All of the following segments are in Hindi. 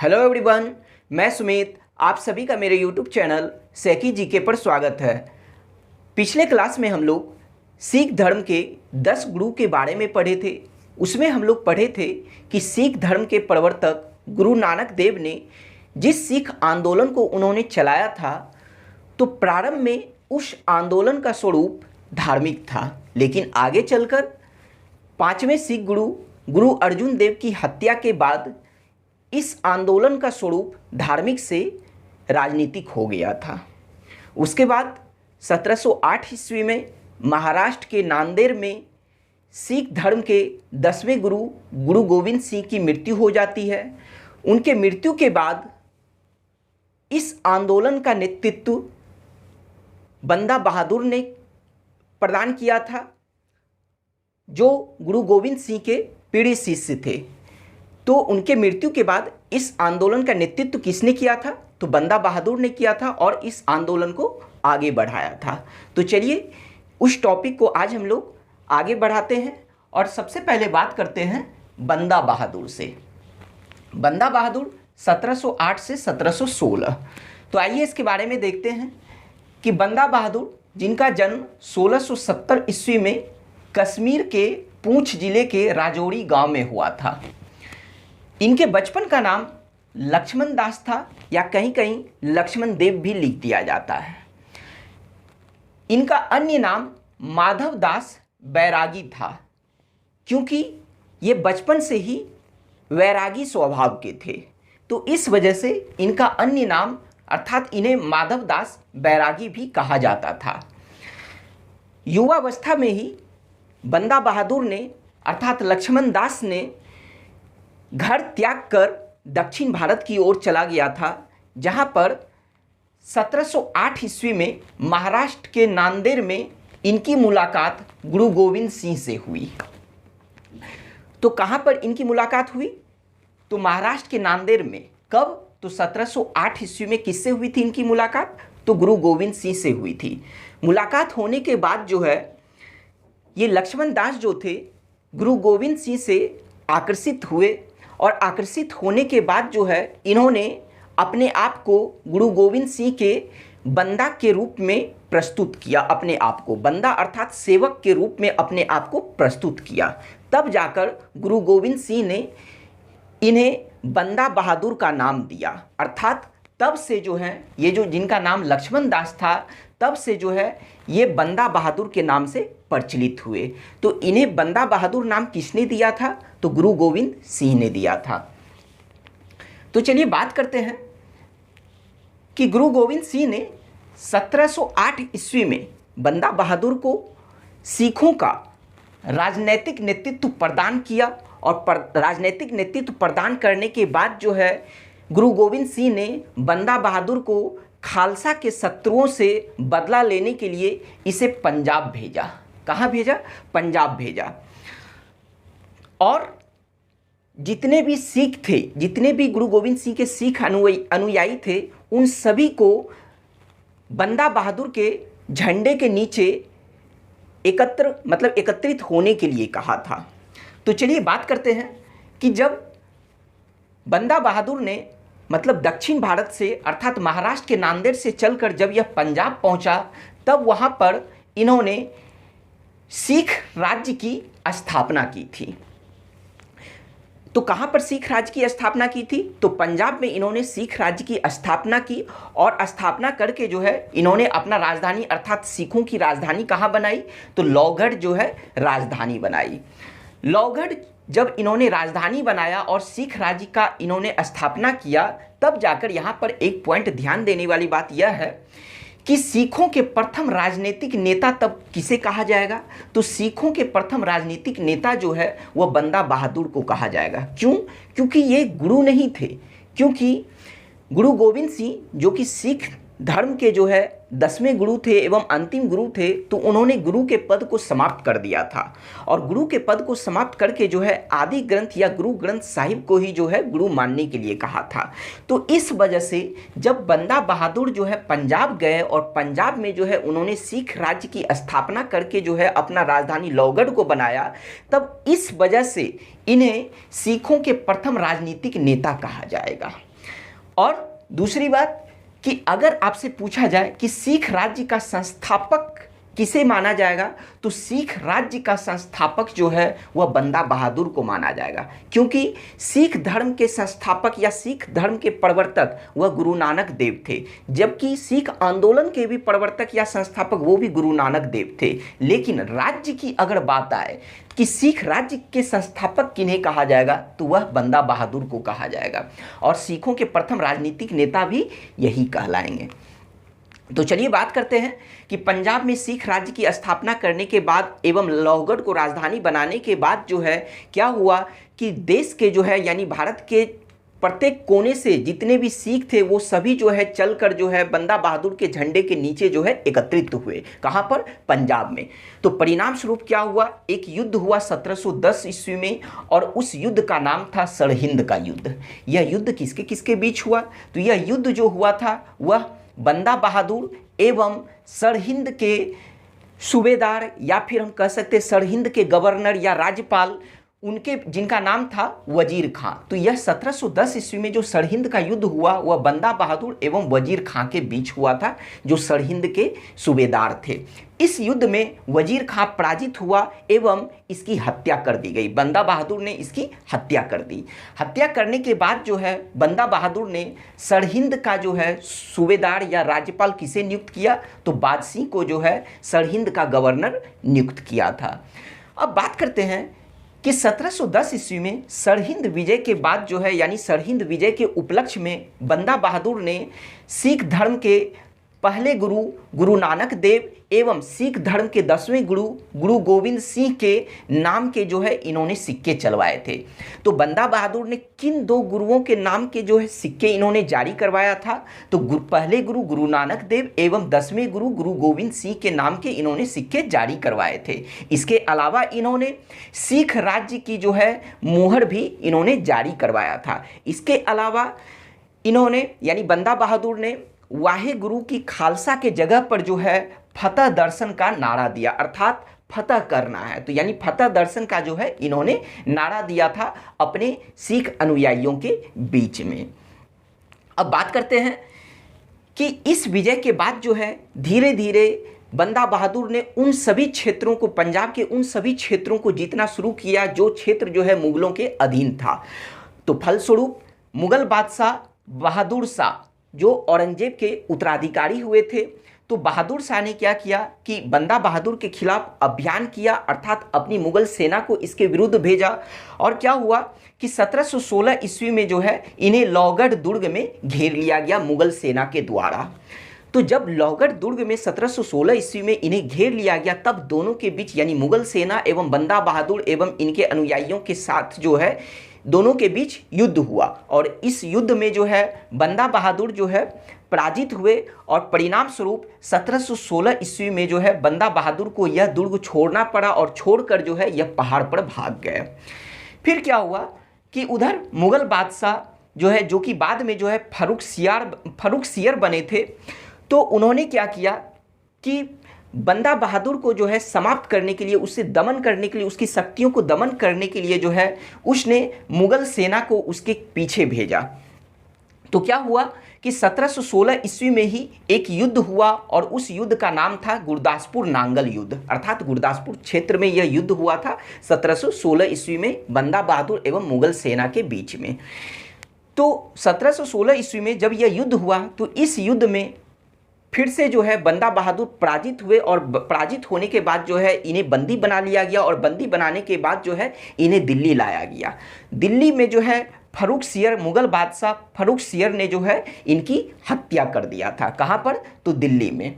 हेलो एवरीवन, मैं सुमित। आप सभी का मेरे यूट्यूब चैनल सेकी जीके पर स्वागत है। पिछले क्लास में हम लोग सिख धर्म के 10 गुरु के बारे में पढ़े थे। उसमें हम लोग पढ़े थे कि सिख धर्म के प्रवर्तक गुरु नानक देव ने जिस सिख आंदोलन को उन्होंने चलाया था, तो प्रारंभ में उस आंदोलन का स्वरूप धार्मिक था, लेकिन आगे चलकर 5वें सिख गुरु गुरु अर्जुन देव की हत्या के बाद इस आंदोलन का स्वरूप धार्मिक से राजनीतिक हो गया था। उसके बाद 1708 ईस्वी में महाराष्ट्र के नांदेड़ में सिख धर्म के 10वें गुरु गुरु गोविंद सिंह की मृत्यु हो जाती है। उनके मृत्यु के बाद इस आंदोलन का नेतृत्व बंदा बहादुर ने प्रदान किया था, जो गुरु गोविंद सिंह के प्रिय शिष्य थे। तो उनके मृत्यु के बाद इस आंदोलन का नेतृत्व किसने किया था? तो बंदा बहादुर ने किया था और इस आंदोलन को आगे बढ़ाया था। तो चलिए उस टॉपिक को आज हम लोग आगे बढ़ाते हैं और सबसे पहले बात करते हैं बंदा बहादुर से। बंदा बहादुर 1708 से 1716। तो आइए इसके बारे में देखते हैं कि बंदा बहादुर, जिनका जन्म 1670 ईस्वी में कश्मीर के पूंछ जिले के राजौरी गांव में हुआ था। इनके बचपन का नाम लक्ष्मण दास था, या कहीं कहीं लक्ष्मण देव भी लिख दिया जाता है। इनका अन्य नाम माधव दास बैरागी था, क्योंकि ये बचपन से ही वैरागी स्वभाव के थे। तो इस वजह से इनका अन्य नाम अर्थात इन्हें माधव दास बैरागी भी कहा जाता था। युवावस्था में ही बंदा बहादुर ने अर्थात लक्ष्मण दास ने घर त्याग कर दक्षिण भारत की ओर चला गया था, जहां पर 1708 ईस्वी में महाराष्ट्र के नांदेड़ में इनकी मुलाकात गुरु गोविंद सिंह से हुई। तो कहां पर इनकी मुलाकात हुई? तो महाराष्ट्र के नांदेड़ में। कब? तो 1708 ईस्वी में किससे हुई थी इनकी मुलाकात? तो गुरु गोविंद सिंह से हुई थी। मुलाकात होने के बाद जो है, ये लक्ष्मण दास जो थे गुरु गोविंद सिंह से आकर्षित हुए, और आकर्षित होने के बाद जो है इन्होंने अपने आप को गुरु गोविंद सिंह के बंदा के रूप में प्रस्तुत किया। अपने आप को बंदा अर्थात सेवक के रूप में अपने आप को प्रस्तुत किया। तब जाकर गुरु गोविंद सिंह ने इन्हें बंदा बहादुर का नाम दिया। अर्थात तब से जो है ये जो जिनका नाम लक्ष्मण दास था, तब से जो है ये बंदा बहादुर के नाम से प्रचलित हुए। तो इन्हें बंदा बहादुर नाम किसने दिया था? तो गुरु गोविंद सिंह ने दिया था। तो चलिए बात करते हैं कि गुरु गोविंद सिंह ने 1708 ईस्वी में बंदा बहादुर को सिखों का राजनैतिक नेतृत्व प्रदान किया, और राजनैतिक नेतृत्व प्रदान करने के बाद जो है गुरु गोविंद सिंह ने बंदा बहादुर को खालसा के शत्रुओं से बदला लेने के लिए इसे पंजाब भेजा। कहाँ भेजा? पंजाब भेजा। और जितने भी सिख थे, जितने भी गुरु गोविंद सिंह के सिख अनुयायी थे, उन सभी को बंदा बहादुर के झंडे के नीचे एकत्रित होने के लिए कहा था। तो चलिए बात करते हैं कि जब बंदा बहादुर ने दक्षिण भारत से अर्थात महाराष्ट्र के नांदेड़ से चलकर जब यह पंजाब पहुंचा, तब वहां पर इन्होंने सिख राज्य की स्थापना की थी। तो कहां पर सिख राज्य की स्थापना की थी? तो पंजाब में इन्होंने सिख राज्य की स्थापना की, और स्थापना करके जो है इन्होंने अपना राजधानी अर्थात सिखों की राजधानी कहां बनाई? तो लौगढ़ जो है राजधानी बनाई। लौगढ़ जब इन्होंने राजधानी बनाया और सिख राज्य का इन्होंने स्थापना किया, तब जाकर यहाँ पर एक पॉइंट ध्यान देने वाली बात यह है कि सिखों के प्रथम राजनीतिक नेता तब किसे कहा जाएगा? तो सिखों के प्रथम राजनीतिक नेता जो है वह बंदा बहादुर को कहा जाएगा। क्यों? क्योंकि ये गुरु नहीं थे, क्योंकि गुरु गोविंद सिंह जो कि सिख धर्म के जो है 10वें गुरु थे एवं अंतिम गुरु थे, तो उन्होंने गुरु के पद को समाप्त कर दिया था, और गुरु के पद को समाप्त करके जो है आदि ग्रंथ या गुरु ग्रंथ साहिब को ही जो है गुरु मानने के लिए कहा था। तो इस वजह से जब बंदा बहादुर जो है पंजाब गए और पंजाब में जो है उन्होंने सिख राज्य की स्थापना करके जो है अपना राजधानी लौगढ़ को बनाया, तब इस वजह से इन्हें सिखों के प्रथम राजनीतिक नेता कहा जाएगा। और दूसरी बात कि अगर आपसे पूछा जाए कि सिख राज्य का संस्थापक किसे माना जाएगा, तो सिख राज्य का संस्थापक जो है वह बंदा बहादुर को माना जाएगा, क्योंकि सिख धर्म के संस्थापक या सिख धर्म के प्रवर्तक वह गुरु नानक देव थे, जबकि सिख आंदोलन के भी प्रवर्तक या संस्थापक वो भी गुरु नानक देव थे। लेकिन राज्य की अगर बात आए कि सिख राज्य के संस्थापक किन्हें कहा जाएगा, तो वह बंदा बहादुर को कहा जाएगा, और सिखों के प्रथम राजनीतिक नेता भी यही कहलाएंगे। तो चलिए बात करते हैं कि पंजाब में सिख राज्य की स्थापना करने के बाद एवं लोहगढ़ को राजधानी बनाने के बाद जो है क्या हुआ कि देश के जो है यानी भारत के प्रत्येक कोने से जितने भी सिख थे वो सभी जो है चलकर जो है बंदा बहादुर के झंडे के नीचे जो है एकत्रित हुए। कहाँ पर? पंजाब में। तो परिणाम स्वरूप क्या हुआ, एक युद्ध हुआ 1710 ईस्वी में, और उस युद्ध का नाम था सरहिंद का युद्ध। यह युद्ध किसके किसके बीच हुआ? तो यह युद्ध जो हुआ था वह बंदा बहादुर एवं सरहिंद के सूबेदार, या फिर हम कह सकते सरहिंद के गवर्नर या राज्यपाल, उनके जिनका नाम था वजीर खां। तो यह 1710 ईस्वी में जो सरहिंद का युद्ध हुआ वह बंदा बहादुर एवं वजीर खां के बीच हुआ था, जो सरहिंद के सूबेदार थे। इस युद्ध में वजीर खां पराजित हुआ एवं इसकी हत्या कर दी गई। बंदा बहादुर ने इसकी हत्या कर दी। हत्या करने के बाद जो है बंदा बहादुर ने सरहिंद का जो है सूबेदार या राज्यपाल किसे नियुक्त किया, तो बाज सिंह को जो है सरहिंद का गवर्नर नियुक्त किया था। अब बात करते हैं कि 1710 ईस्वी में सरहिंद विजय के बाद जो है यानी सरहिंद विजय के उपलक्ष्य में बंदा बहादुर ने सिख धर्म के पहले गुरु गुरु नानक देव एवं सिख धर्म के 10वें गुरु गुरु गोविंद सिंह के नाम के जो है इन्होंने सिक्के चलवाए थे। तो बंदा बहादुर ने किन दो गुरुओं के नाम के जो है सिक्के इन्होंने जारी करवाया था, तो पहले गुरु गुरु नानक देव एवं 10वें गुरु गुरु गोविंद सिंह के नाम के इन्होंने सिक्के जारी करवाए थे। इसके अलावा इन्होंने सिख राज्य की जो है मुहर भी इन्होंने जारी करवाया था। इसके अलावा इन्होंने यानी बंदा बहादुर ने वाहे गुरु की खालसा के जगह पर जो है फतह दर्शन का नारा दिया, अर्थात फतह करना है। तो यानी फतह दर्शन का जो है इन्होंने नारा दिया था अपने सिख अनुयायियों के बीच में। अब बात करते हैं कि इस विजय के बाद जो है धीरे धीरे बंदा बहादुर ने उन सभी क्षेत्रों को, पंजाब के उन सभी क्षेत्रों को जीतना शुरू किया जो क्षेत्र जो है मुगलों के अधीन था। तो फलस्वरूप मुगल बादशाह बहादुर शाह जो औरंगजेब के उत्तराधिकारी हुए थे, तो बहादुर शाह ने क्या किया कि बंदा बहादुर के खिलाफ अभियान किया, अर्थात अपनी मुगल सेना को इसके विरुद्ध भेजा। और क्या हुआ कि 1716 ईस्वी में जो है इन्हें लोहगढ़ दुर्ग में घेर लिया गया मुगल सेना के द्वारा। तो जब लोहगढ़ दुर्ग में 1716 ईस्वी में इन्हें घेर लिया गया, तब दोनों के बीच यानी मुगल सेना एवं बंदा बहादुर एवं इनके अनुयायियों के साथ जो है दोनों के बीच युद्ध हुआ। और इस युद्ध में जो है बंदा बहादुर जो है पराजित हुए, और परिणाम स्वरूप 1716 ईस्वी में जो है बंदा बहादुर को यह दुर्ग छोड़ना पड़ा, और छोड़कर जो है यह पहाड़ पर भाग गए। फिर क्या हुआ कि उधर मुगल बादशाह जो है, जो कि बाद में जो है फर्रुख सियर बने थे, तो उन्होंने क्या किया कि बंदा बहादुर को जो है समाप्त करने के लिए, उससे दमन करने के लिए, उसकी शक्तियों को दमन करने के लिए जो है उसने मुगल सेना को उसके पीछे भेजा। तो क्या हुआ कि 1716 ईस्वी में ही एक युद्ध हुआ, और उस युद्ध का नाम था गुरदासपुर नांगल युद्ध, अर्थात गुरदासपुर क्षेत्र में यह युद्ध हुआ था 1716 ईस्वी में बंदा बहादुर एवं मुगल सेना के बीच में। तो 1716 ईस्वी में जब यह युद्ध हुआ, तो इस युद्ध में फिर से जो है बंदा बहादुर पराजित हुए, और पराजित होने के बाद जो है इन्हें बंदी बना लिया गया, और बंदी बनाने के बाद जो है इन्हें दिल्ली लाया गया। दिल्ली में जो है फर्रुख सियर, मुगल बादशाह फर्रुख सियर ने जो है इनकी हत्या कर दिया था। कहाँ पर? तो दिल्ली में।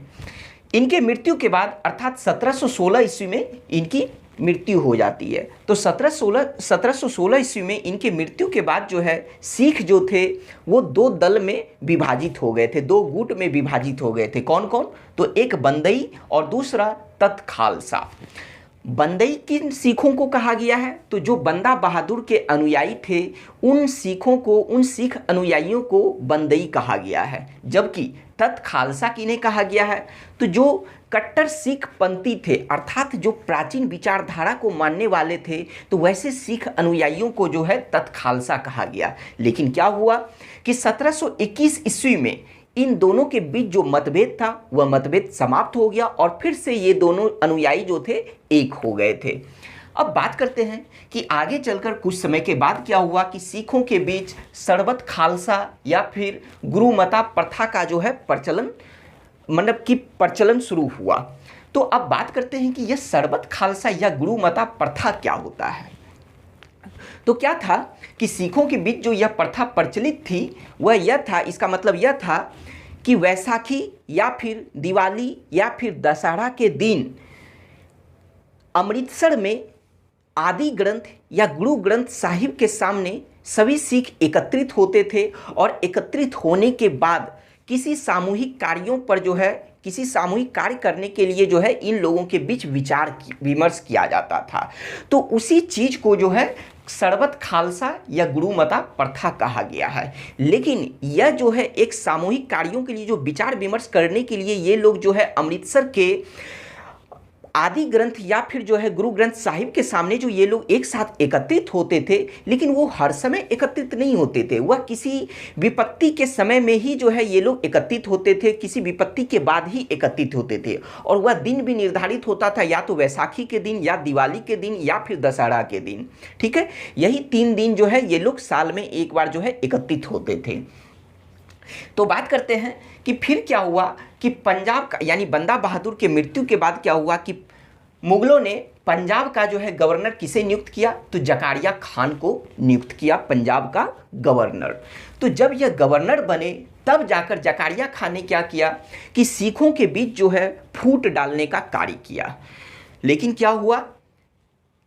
इनके मृत्यु के बाद अर्थात 1716 ईस्वी में इनकी मृत्यु हो जाती है। तो 1716 ईस्वी में इनके मृत्यु के बाद जो है सिख जो थे वो दो दल में विभाजित हो गए थे, दो गुट में विभाजित हो गए थे। कौन कौन? तो एक बंदई और दूसरा तत खालसा। बंदई किन सिखों को कहा गया है? तो जो बंदा बहादुर के अनुयायी थे उन सिखों को, उन सिख अनुयायियों को बंदई कहा गया है। जबकि तत् खालसा किन्हें कहा गया है? तो जो कट्टर सिख पंथी थे, अर्थात जो प्राचीन विचारधारा को मानने वाले थे, तो वैसे सिख अनुयायियों को जो है तत् खालसा कहा गया। लेकिन क्या हुआ कि 1721 ईस्वी में इन दोनों के बीच जो मतभेद था वह मतभेद समाप्त हो गया और फिर से ये दोनों अनुयायी जो थे एक हो गए थे। अब बात करते हैं कि आगे चलकर कुछ समय के बाद क्या हुआ कि सिखों के बीच शरबत खालसा या फिर गुरुमता प्रथा का जो है प्रचलन, मतलब कि प्रचलन शुरू हुआ। तो अब बात करते हैं कि यह शरबत खालसा या गुरुमता प्रथा क्या होता है। तो क्या था कि सिखों के बीच जो यह प्रथा प्रचलित थी वह यह था, इसका मतलब यह था कि वैसाखी या फिर दिवाली या फिर दशहरा के दिन अमृतसर में आदि ग्रंथ या गुरु ग्रंथ साहिब के सामने सभी सिख एकत्रित होते थे और एकत्रित होने के बाद किसी सामूहिक कार्यों पर जो है, किसी सामूहिक कार्य करने के लिए जो है इन लोगों के बीच विचार विमर्श किया जाता था। तो उसी चीज़ को जो है शरबत खालसा या गुरुमता प्रथा कहा गया है। लेकिन यह जो है एक सामूहिक कार्यों के लिए जो विचार विमर्श करने के लिए ये लोग जो है अमृतसर के आदि ग्रंथ या फिर जो है गुरु ग्रंथ साहिब के सामने जो ये लोग एक साथ एकत्रित होते थे, लेकिन वो हर समय एकत्रित नहीं होते थे। वह किसी विपत्ति के समय में ही जो है ये लोग एकत्रित होते थे, किसी विपत्ति के बाद ही एकत्रित होते थे। और वह दिन भी निर्धारित होता था, या तो वैसाखी के दिन या दिवाली के दिन या फिर दशहरा के दिन। ठीक है, यही 3 दिन जो है ये लोग साल में एक बार जो है एकत्रित होते थे। तो बात करते हैं कि फिर क्या हुआ कि पंजाब का यानी बंदा बहादुर के मृत्यु के बाद क्या हुआ कि मुगलों ने पंजाब का जो है गवर्नर किसे नियुक्त किया? तो जकारिया खान को नियुक्त किया पंजाब का गवर्नर। तो जब यह गवर्नर बने तब जाकर जकारिया खान ने क्या किया कि सिखों के बीच जो है फूट डालने का कार्य किया। लेकिन क्या हुआ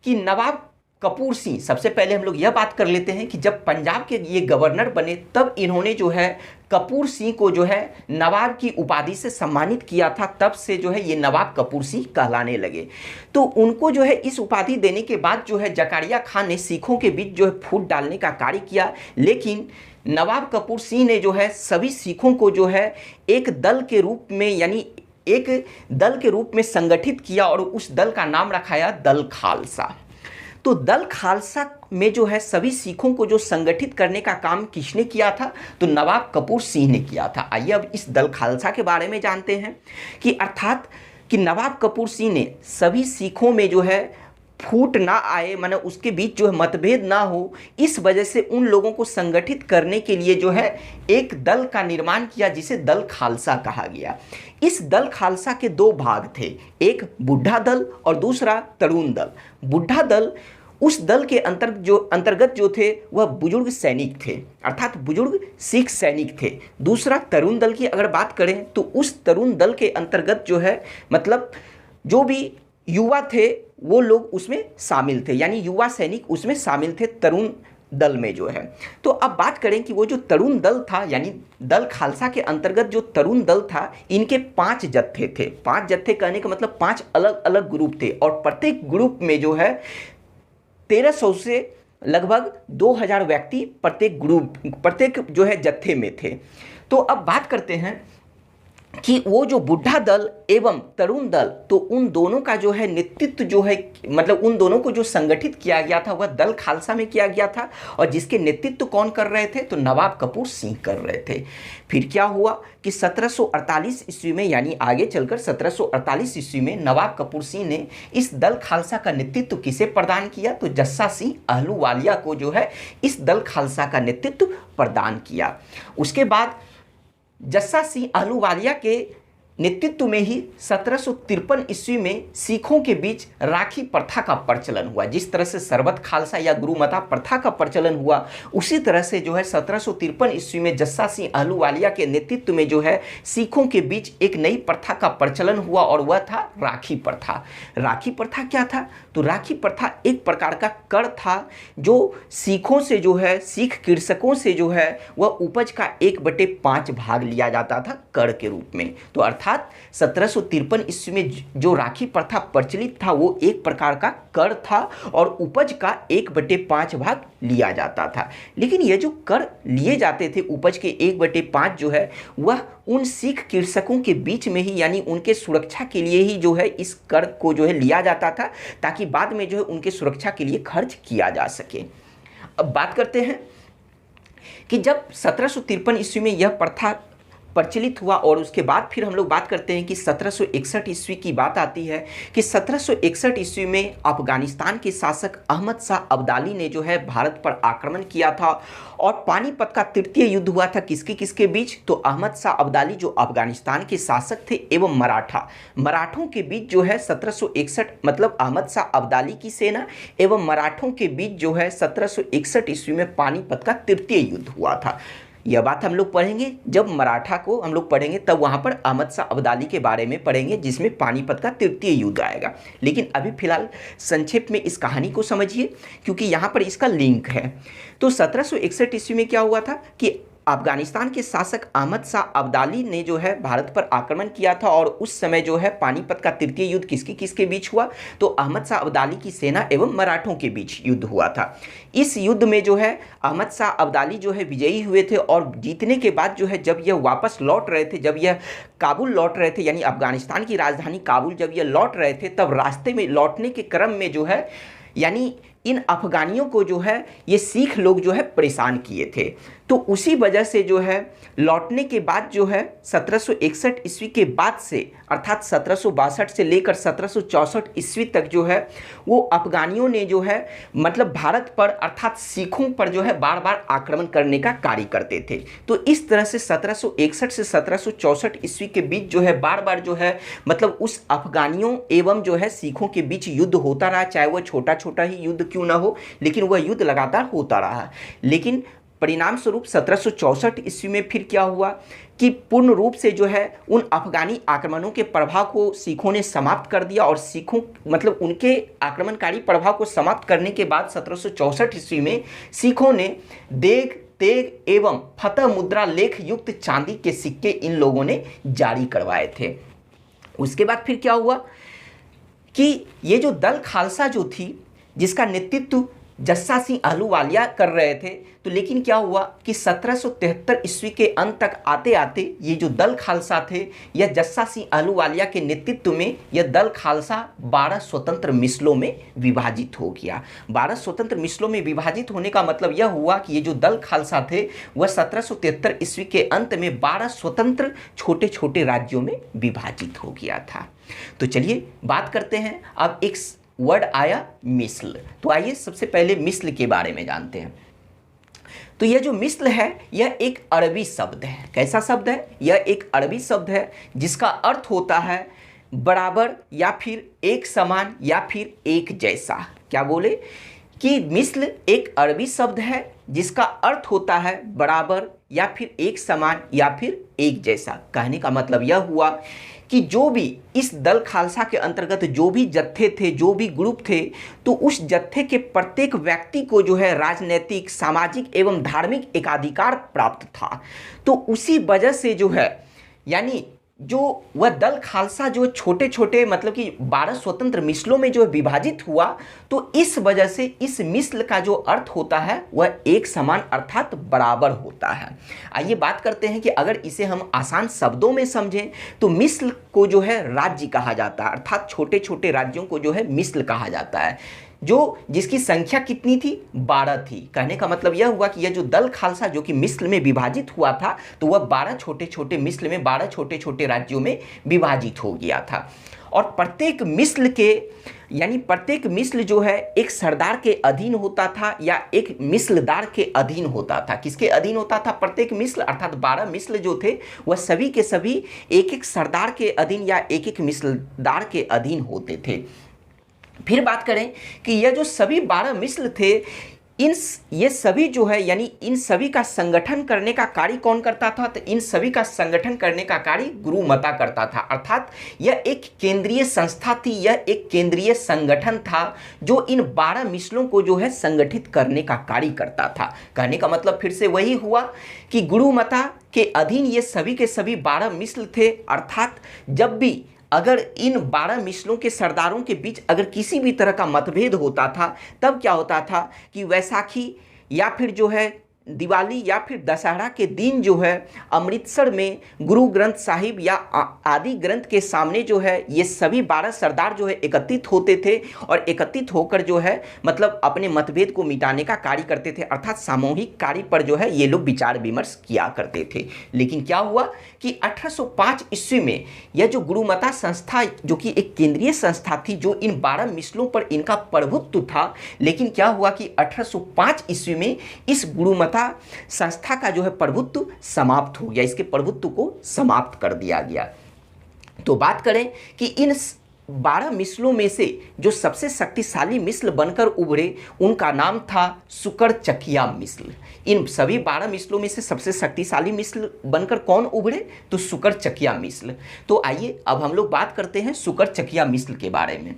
कि नवाब कपूर सिंह, सबसे पहले हम लोग यह बात कर लेते हैं कि जब पंजाब के ये गवर्नर बने तब इन्होंने जो है कपूर सिंह को जो है नवाब की उपाधि से सम्मानित किया था। तब से जो है ये नवाब कपूर सिंह कहलाने लगे। तो उनको जो है इस उपाधि देने के बाद जो है जकारिया खान ने सिखों के बीच जो है फूट डालने का कार्य किया। लेकिन नवाब कपूर सिंह ने जो है सभी सिखों को जो है एक दल के रूप में, यानी एक दल के रूप में संगठित किया और उस दल का नाम रखाया दल खालसा। तो दल खालसा में जो है सभी सिखों को जो संगठित करने का काम किसने किया था? तो नवाब कपूर सिंह ने किया था। आइए अब इस दल खालसा के बारे में जानते हैं कि अर्थात कि नवाब कपूर सिंह ने सभी सिखों में जो है फूट ना आए, माने उसके बीच जो है मतभेद ना हो, इस वजह से उन लोगों को संगठित करने के लिए जो है एक दल का निर्माण किया जिसे दल खालसा कहा गया। इस दल खालसा के 2 भाग थे, एक बुढ़ा दल और दूसरा तरुण दल। बुढ़ा दल उस दल के अंतर्गत जो थे वह बुजुर्ग सैनिक थे, अर्थात बुजुर्ग सिख सैनिक थे। दूसरा तरुण दल की अगर बात करें तो उस तरुण दल के अंतर्गत जो है मतलब जो भी युवा थे वो लोग उसमें शामिल थे, यानी युवा सैनिक उसमें शामिल थे तरुण दल में जो है। तो अब बात करें कि वो जो तरुण दल था, यानी दल खालसा के अंतर्गत जो तरुण दल था, इनके 5 जत्थे थे। 5 जत्थे कहने का मतलब 5 अलग अलग ग्रुप थे और प्रत्येक ग्रुप में जो है 1300 से लगभग 2000 व्यक्ति प्रत्येक जो है जत्थे में थे। तो अब बात करते हैं कि वो जो बुढ़ा दल एवं तरुण दल, तो उन दोनों का जो है नेतृत्व जो है, मतलब उन दोनों को जो संगठित किया गया था वह दल खालसा में किया गया था। और जिसके नेतृत्व कौन कर रहे थे? तो नवाब कपूर सिंह कर रहे थे। फिर क्या हुआ कि 1748 ईस्वी में, यानी आगे चलकर 1748 ईस्वी में नवाब कपूर सिंह ने इस दल खालसा का नेतृत्व किसे प्रदान किया? तो जस्सा सिंह आहलूवालिया को जो है इस दल खालसा का नेतृत्व प्रदान किया। उसके बाद जस्सा सिंह आहलूवालिया के नेतृत्व में ही 1753 ईस्वी में सिखों के बीच राखी प्रथा का प्रचलन हुआ। जिस तरह से शरबत खालसा या गुरुमता प्रथा का प्रचलन हुआ, उसी तरह से जो है 1753 ईस्वी में जस्सा सिंह आहलूवालिया के नेतृत्व में जो है सिखों के बीच एक नई प्रथा का प्रचलन हुआ और वह था राखी प्रथा। राखी प्रथा क्या था? तो राखी प्रथा एक प्रकार का कर था जो सिखों से जो है, सिख कृषकों से जो है वह उपज का 1/5 भाग लिया जाता था कर के रूप में। तो अर्थात अर्थात 1753 ईस्वी में जो राखी प्रथा प्रचलित था वो एक प्रकार का कर था और उपज का 1/5 भाग लिया जाता था। लेकिन ये जो कर लिए जाते थे उपज के 1/5 जो है वह उन सिख कृषकों के बीच में ही यानी उनके सुरक्षा के लिए ही जो है इस कर को जो है लिया जाता था ताकि बाद में जो है उनके सुरक्षा के लिए खर्च किया जा सके। अब बात करते हैं कि जब 1753 ईस्वी में यह प्रथा प्रचलित हुआ और उसके बाद फिर हम लोग बात करते हैं कि 1761 ईस्वी की बात आती है कि 1761 ईस्वी में अफगानिस्तान के शासक अहमद शाह अब्दाली ने जो है भारत पर आक्रमण किया था और पानीपत का तृतीय युद्ध हुआ था किसके किसके बीच, तो अहमद शाह अब्दाली जो अफगानिस्तान के शासक थे एवं मराठों के बीच जो है 1761 मतलब अहमद शाह अब्दाली की सेना एवं मराठों के बीच जो है 1761 ईस्वी में पानीपत का तृतीय युद्ध हुआ था। यह बात हम लोग पढ़ेंगे जब मराठा को हम लोग पढ़ेंगे तब वहाँ पर अहमद शाह अब्दाली के बारे में पढ़ेंगे जिसमें पानीपत का तृतीय युद्ध आएगा। लेकिन अभी फिलहाल संक्षेप में इस कहानी को समझिए क्योंकि यहाँ पर इसका लिंक है। तो 1761 ईस्वी में क्या हुआ था कि अफगानिस्तान के शासक अहमद शाह अब्दाली ने जो है भारत पर आक्रमण किया था और उस समय जो है पानीपत का तृतीय युद्ध किसके किसके बीच हुआ, तो अहमद शाह अब्दाली की सेना एवं मराठों के बीच युद्ध हुआ था। इस युद्ध में जो है अहमद शाह अब्दाली जो है विजयी हुए थे और जीतने के बाद जो है जब यह वापस लौट रहे थे, जब यह काबुल लौट रहे थे यानी अफगानिस्तान की राजधानी काबुल जब यह लौट रहे थे तब रास्ते में लौटने के क्रम में जो है यानी इन अफगानियों को जो है ये सिख लोग जो है परेशान किए थे। तो उसी वजह से जो है लौटने के बाद जो है 1761 ईस्वी के बाद से अर्थात 1762 से लेकर 1764 ईस्वी तक जो है वो अफगानियों ने जो है मतलब भारत पर अर्थात सिखों पर जो है बार बार आक्रमण करने का कार्य करते थे। तो इस तरह से 1761 से 1764 ईस्वी के बीच जो है बार बार जो है मतलब उस अफगानियों एवं जो है सिखों के बीच युद्ध होता रहा, चाहे वह छोटा छोटा ही युद्ध क्यों ना हो लेकिन वह युद्ध लगातार होता रहा। लेकिन परिणाम स्वरूप 1764 ईस्वी में फिर क्या हुआ कि पूर्ण रूप से जो है उन अफगानी आक्रमणों के प्रभाव को सिखों ने समाप्त कर दिया और सिखों मतलब उनके आक्रमणकारी प्रभाव को समाप्त करने के बाद 1764 ईस्वी में सिखों ने देग तेग एवं फतह मुद्रा लेख युक्त चांदी के सिक्के इन लोगों ने जारी करवाए थे। उसके बाद फिर क्या हुआ कि ये जो दल खालसा जो थी जिसका नेतृत्व जस्सा सिंह अहलूवालिया कर रहे थे, तो लेकिन क्या हुआ कि 1773 ईस्वी के अंत तक आते आते ये जो दल खालसा थे यह जस्सा सिंह अहलूवालिया के नेतृत्व में यह दल खालसा 12 स्वतंत्र मिसलों में विभाजित हो गया। 12 स्वतंत्र मिसलों में विभाजित होने का मतलब यह हुआ कि ये जो दल खालसा थे वह 1773 ईस्वी के अंत में 12 स्वतंत्र छोटे छोटे राज्यों में विभाजित हो गया था। तो चलिए बात करते हैं अब एक वर्ड आया मिस्ल। तो आइए सबसे पहले मिस्ल के बारे में जानते हैं। तो यह जो मिस्ल है यह एक अरबी शब्द है। कैसा शब्द है? यह एक अरबी शब्द है जिसका अर्थ होता है बराबर या फिर एक समान या फिर एक जैसा। क्या बोले कि मिस्ल एक अरबी शब्द है जिसका अर्थ होता है बराबर या फिर एक समान या फिर एक जैसा। कहने का मतलब यह हुआ कि जो भी इस दल खालसा के अंतर्गत जो भी जत्थे थे, जो भी ग्रुप थे, तो उस जत्थे के प्रत्येक व्यक्ति को जो है राजनीतिक, सामाजिक एवं धार्मिक एकाधिकार प्राप्त था। तो उसी वजह से जो है यानी जो वह दल खालसा जो छोटे छोटे मतलब कि 12 स्वतंत्र मिसलों में जो विभाजित हुआ, तो इस वजह से इस मिसल का जो अर्थ होता है वह एक समान अर्थात बराबर होता है। आइए बात करते हैं कि अगर इसे हम आसान शब्दों में समझें तो मिसल को जो है राज्य कहा जाता है, अर्थात छोटे छोटे राज्यों को जो है मिसल कहा जाता है, जो जिसकी संख्या कितनी थी? 12 थी। कहने का मतलब यह हुआ कि यह जो दल खालसा जो कि मिस्र में विभाजित हुआ था तो वह 12 छोटे छोटे मिस्र में 12 छोटे छोटे राज्यों में विभाजित हो गया था। और प्रत्येक मिस्र के यानी प्रत्येक मिस्र जो है एक सरदार के अधीन होता था या एक मिस्लदार के अधीन होता था। किसके अधीन होता था? प्रत्येक मिस्र अर्थात 12 मिस्र जो थे वह सभी के सभी एक एक सरदार के अधीन या एक एक मिस्लदार के अधीन होते थे। फिर बात करें कि यह जो सभी 12 मिस्र थे ये सभी जो है यानी इन सभी का संगठन करने का कार्य कौन करता था? तो इन सभी का संगठन करने का कार्य गुरुमता करता था। अर्थात यह एक केंद्रीय संस्था थी, यह एक केंद्रीय संगठन था जो इन 12 मिसलों को जो है संगठित करने का कार्य करता था। कहने का मतलब फिर से वही हुआ कि गुरुमता के अधीन ये सभी के सभी 12 मिसल थे। अर्थात जब भी अगर इन 12 मिसलों के सरदारों के बीच अगर किसी भी तरह का मतभेद होता था, तब क्या होता था कि वैसाखी या फिर जो है दिवाली या फिर दशहरा के दिन जो है अमृतसर में गुरु ग्रंथ साहिब या आदि ग्रंथ के सामने जो है ये सभी 12 सरदार जो है एकत्रित होते थे और एकत्रित होकर जो है मतलब अपने मतभेद को मिटाने का कार्य करते थे। अर्थात सामूहिक कार्य पर जो है ये लोग विचार विमर्श किया करते थे। लेकिन क्या हुआ कि 1805 ईस्वी में यह जो गुरुमता संस्था जो कि एक केंद्रीय संस्था थी जो इन 12 मिसलों पर इनका प्रभुत्व था, लेकिन क्या हुआ कि 1805 ईस्वी में इस गुरुमता संस्था का जो है प्रभुत्व समाप्त हो गया, इसके प्रभुत्व को समाप्त कर दिया गया। तो बात करें कि इन 12 मिसलों में से जो सबसे शक्तिशाली मिसल बनकर उभरे उनका नाम था सुकरचकिया मिसल। इन सभी 12 मिसलों में से सबसे शक्तिशाली मिसल बनकर कौन उभरे? तो सुकरचकिया मिसल। तो आइए अब हम लोग बात करते हैं सुकरचकिया मिसल के बारे में।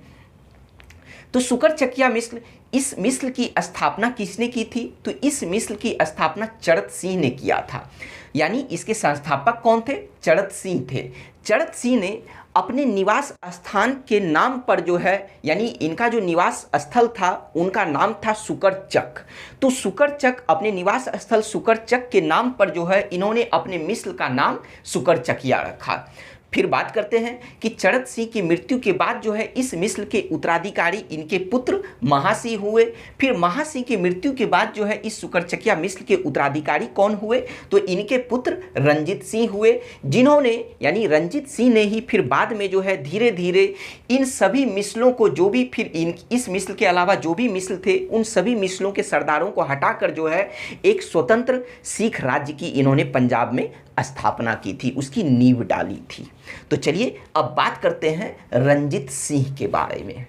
तो सुकरचकिया मिसल, इस मिसल की स्थापना किसने की थी? तो इस मिसल की स्थापना चड़त सिंह ने किया था। यानी इसके संस्थापक कौन थे? चड़त सिंह थे। चड़त सिंह ने अपने निवास स्थान के नाम पर जो है यानी इनका जो निवास स्थल था उनका नाम था सुकरचक। तो सुकरचक अपने निवास स्थल सुकरचक के नाम पर जो है इन्होंने अपने मिसल का नाम सुकरचकिया रखा। फिर बात करते हैं कि चड़त सिंह की मृत्यु के बाद जो है इस मिसल के उत्तराधिकारी इनके पुत्र महासिंह हुए। फिर महासिंह की मृत्यु के बाद जो है इस सुकरचकिया मिसल के उत्तराधिकारी कौन हुए? तो इनके पुत्र रंजीत सिंह हुए, जिन्होंने यानी रंजीत सिंह ने ही फिर बाद में जो है धीरे धीरे इन सभी मिसलों को जो भी फिर इस मिसल के अलावा जो भी मिसल थे उन सभी मिसलों के सरदारों को हटाकर जो है एक स्वतंत्र सिख राज्य की इन्होंने पंजाब में स्थापना की थी, उसकी नींव डाली थी। तो चलिए अब बात करते हैं रंजीत सिंह के बारे में